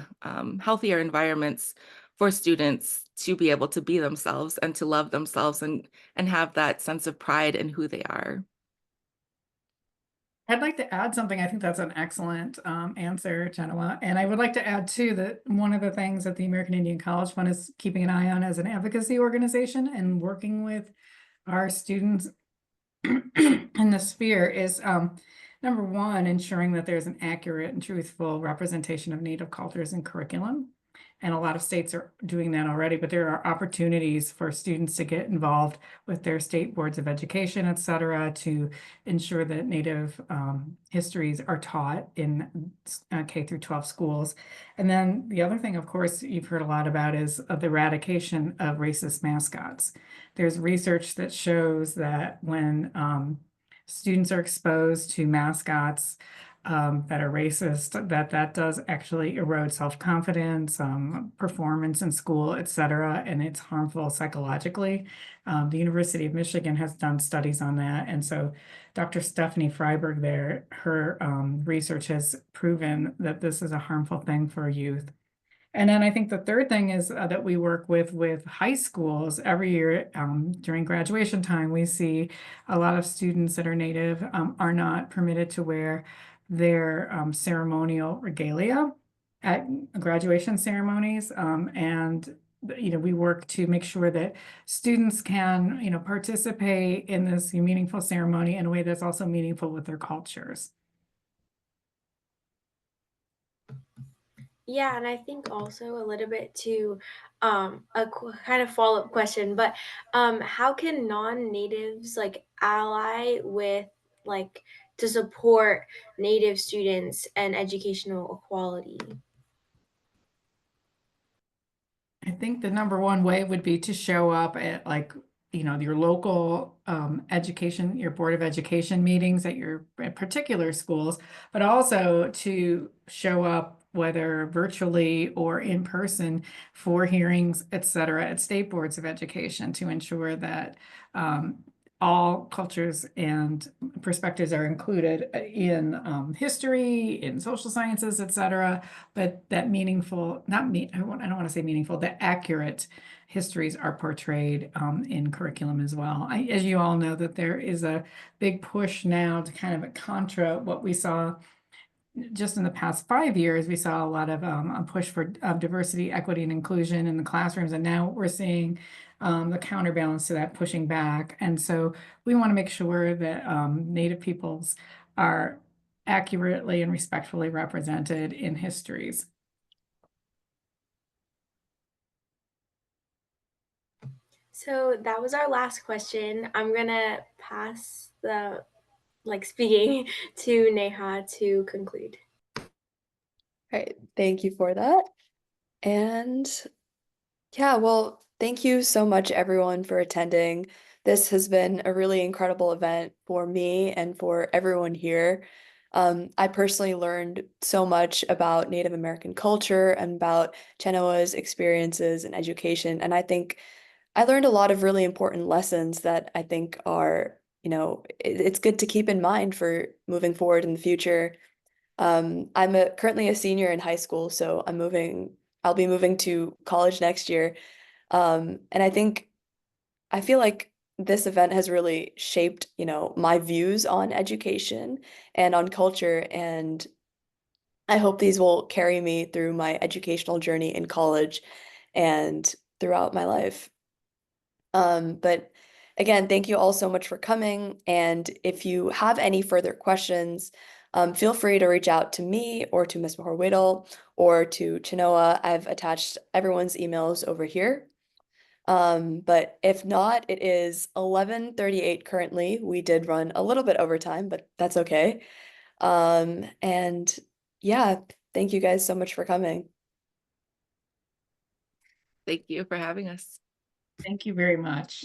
[SPEAKER 3] healthier environments for students to be able to be themselves and to love themselves and have that sense of pride in who they are.
[SPEAKER 2] I'd like to add something. I think that's an excellent answer, Genoa. And I would like to add too that one of the things that the American Indian College Fund is keeping an eye on as an advocacy organization and working with our students in the sphere is number one, ensuring that there's an accurate and truthful representation of Native cultures in curriculum. And a lot of states are doing that already, but there are opportunities for students to get involved with their state boards of education, et cetera, to ensure that Native histories are taught in K through 12 schools. And then the other thing, of course, you've heard a lot about is the eradication of racist mascots. There's research that shows that when students are exposed to mascots that are racist, that does actually erode self-confidence, performance in school, et cetera, and it's harmful psychologically. The University of Michigan has done studies on that. And so Dr. Stephanie Freiberg there, her research has proven that this is a harmful thing for youth. And then I think the third thing is that we work with high schools every year during graduation time. We see a lot of students that are Native are not permitted to wear their ceremonial regalia at graduation ceremonies. And we work to make sure that students can, participate in this meaningful ceremony in a way that's also meaningful with their cultures.
[SPEAKER 15] Yeah, and I think also a little bit to kind of follow-up question, but how can non-natives like ally with like to support native students and educational equality?
[SPEAKER 2] I think the number one way would be to show up at your local education, your Board of Education meetings at your particular schools, but also to show up whether virtually or in person for hearings, et cetera, at state boards of education to ensure that all cultures and perspectives are included in history, in social sciences, etc. But that meaningful, I don't want to say meaningful, the accurate histories are portrayed in curriculum as well. As you all know, that there is a big push now to kind of contra what we saw just in the past 5 years. We saw a lot of a push for diversity, equity, and inclusion in the classrooms, and now we're seeing the counterbalance to that pushing back. And so we want to make sure that Native peoples are accurately and respectfully represented in histories.
[SPEAKER 15] So that was our last question. I'm gonna pass the speaking to Neha to conclude.
[SPEAKER 1] Right, thank you for that. And yeah, well, thank you so much, everyone, for attending. This has been a really incredible event for me and for everyone here. I personally learned so much about Native American culture and about Chenoa's experiences and education. And I think I learned a lot of really important lessons that I think are, it's good to keep in mind for moving forward in the future. I'm currently a senior in high school, so I'll be moving to college next year. And I feel like this event has really shaped, my views on education and on culture. And I hope these will carry me through my educational journey in college and throughout my life. But again, thank you all so much for coming. And if you have any further questions, feel free to reach out to me or to Ms. Mahor-Whittle or to Chenoa. I've attached everyone's emails over here. But if not, it is 11:38 currently. We did run a little bit overtime, but that's okay. And yeah, thank you guys so much for coming.
[SPEAKER 3] Thank you for having us.
[SPEAKER 2] Thank you very much.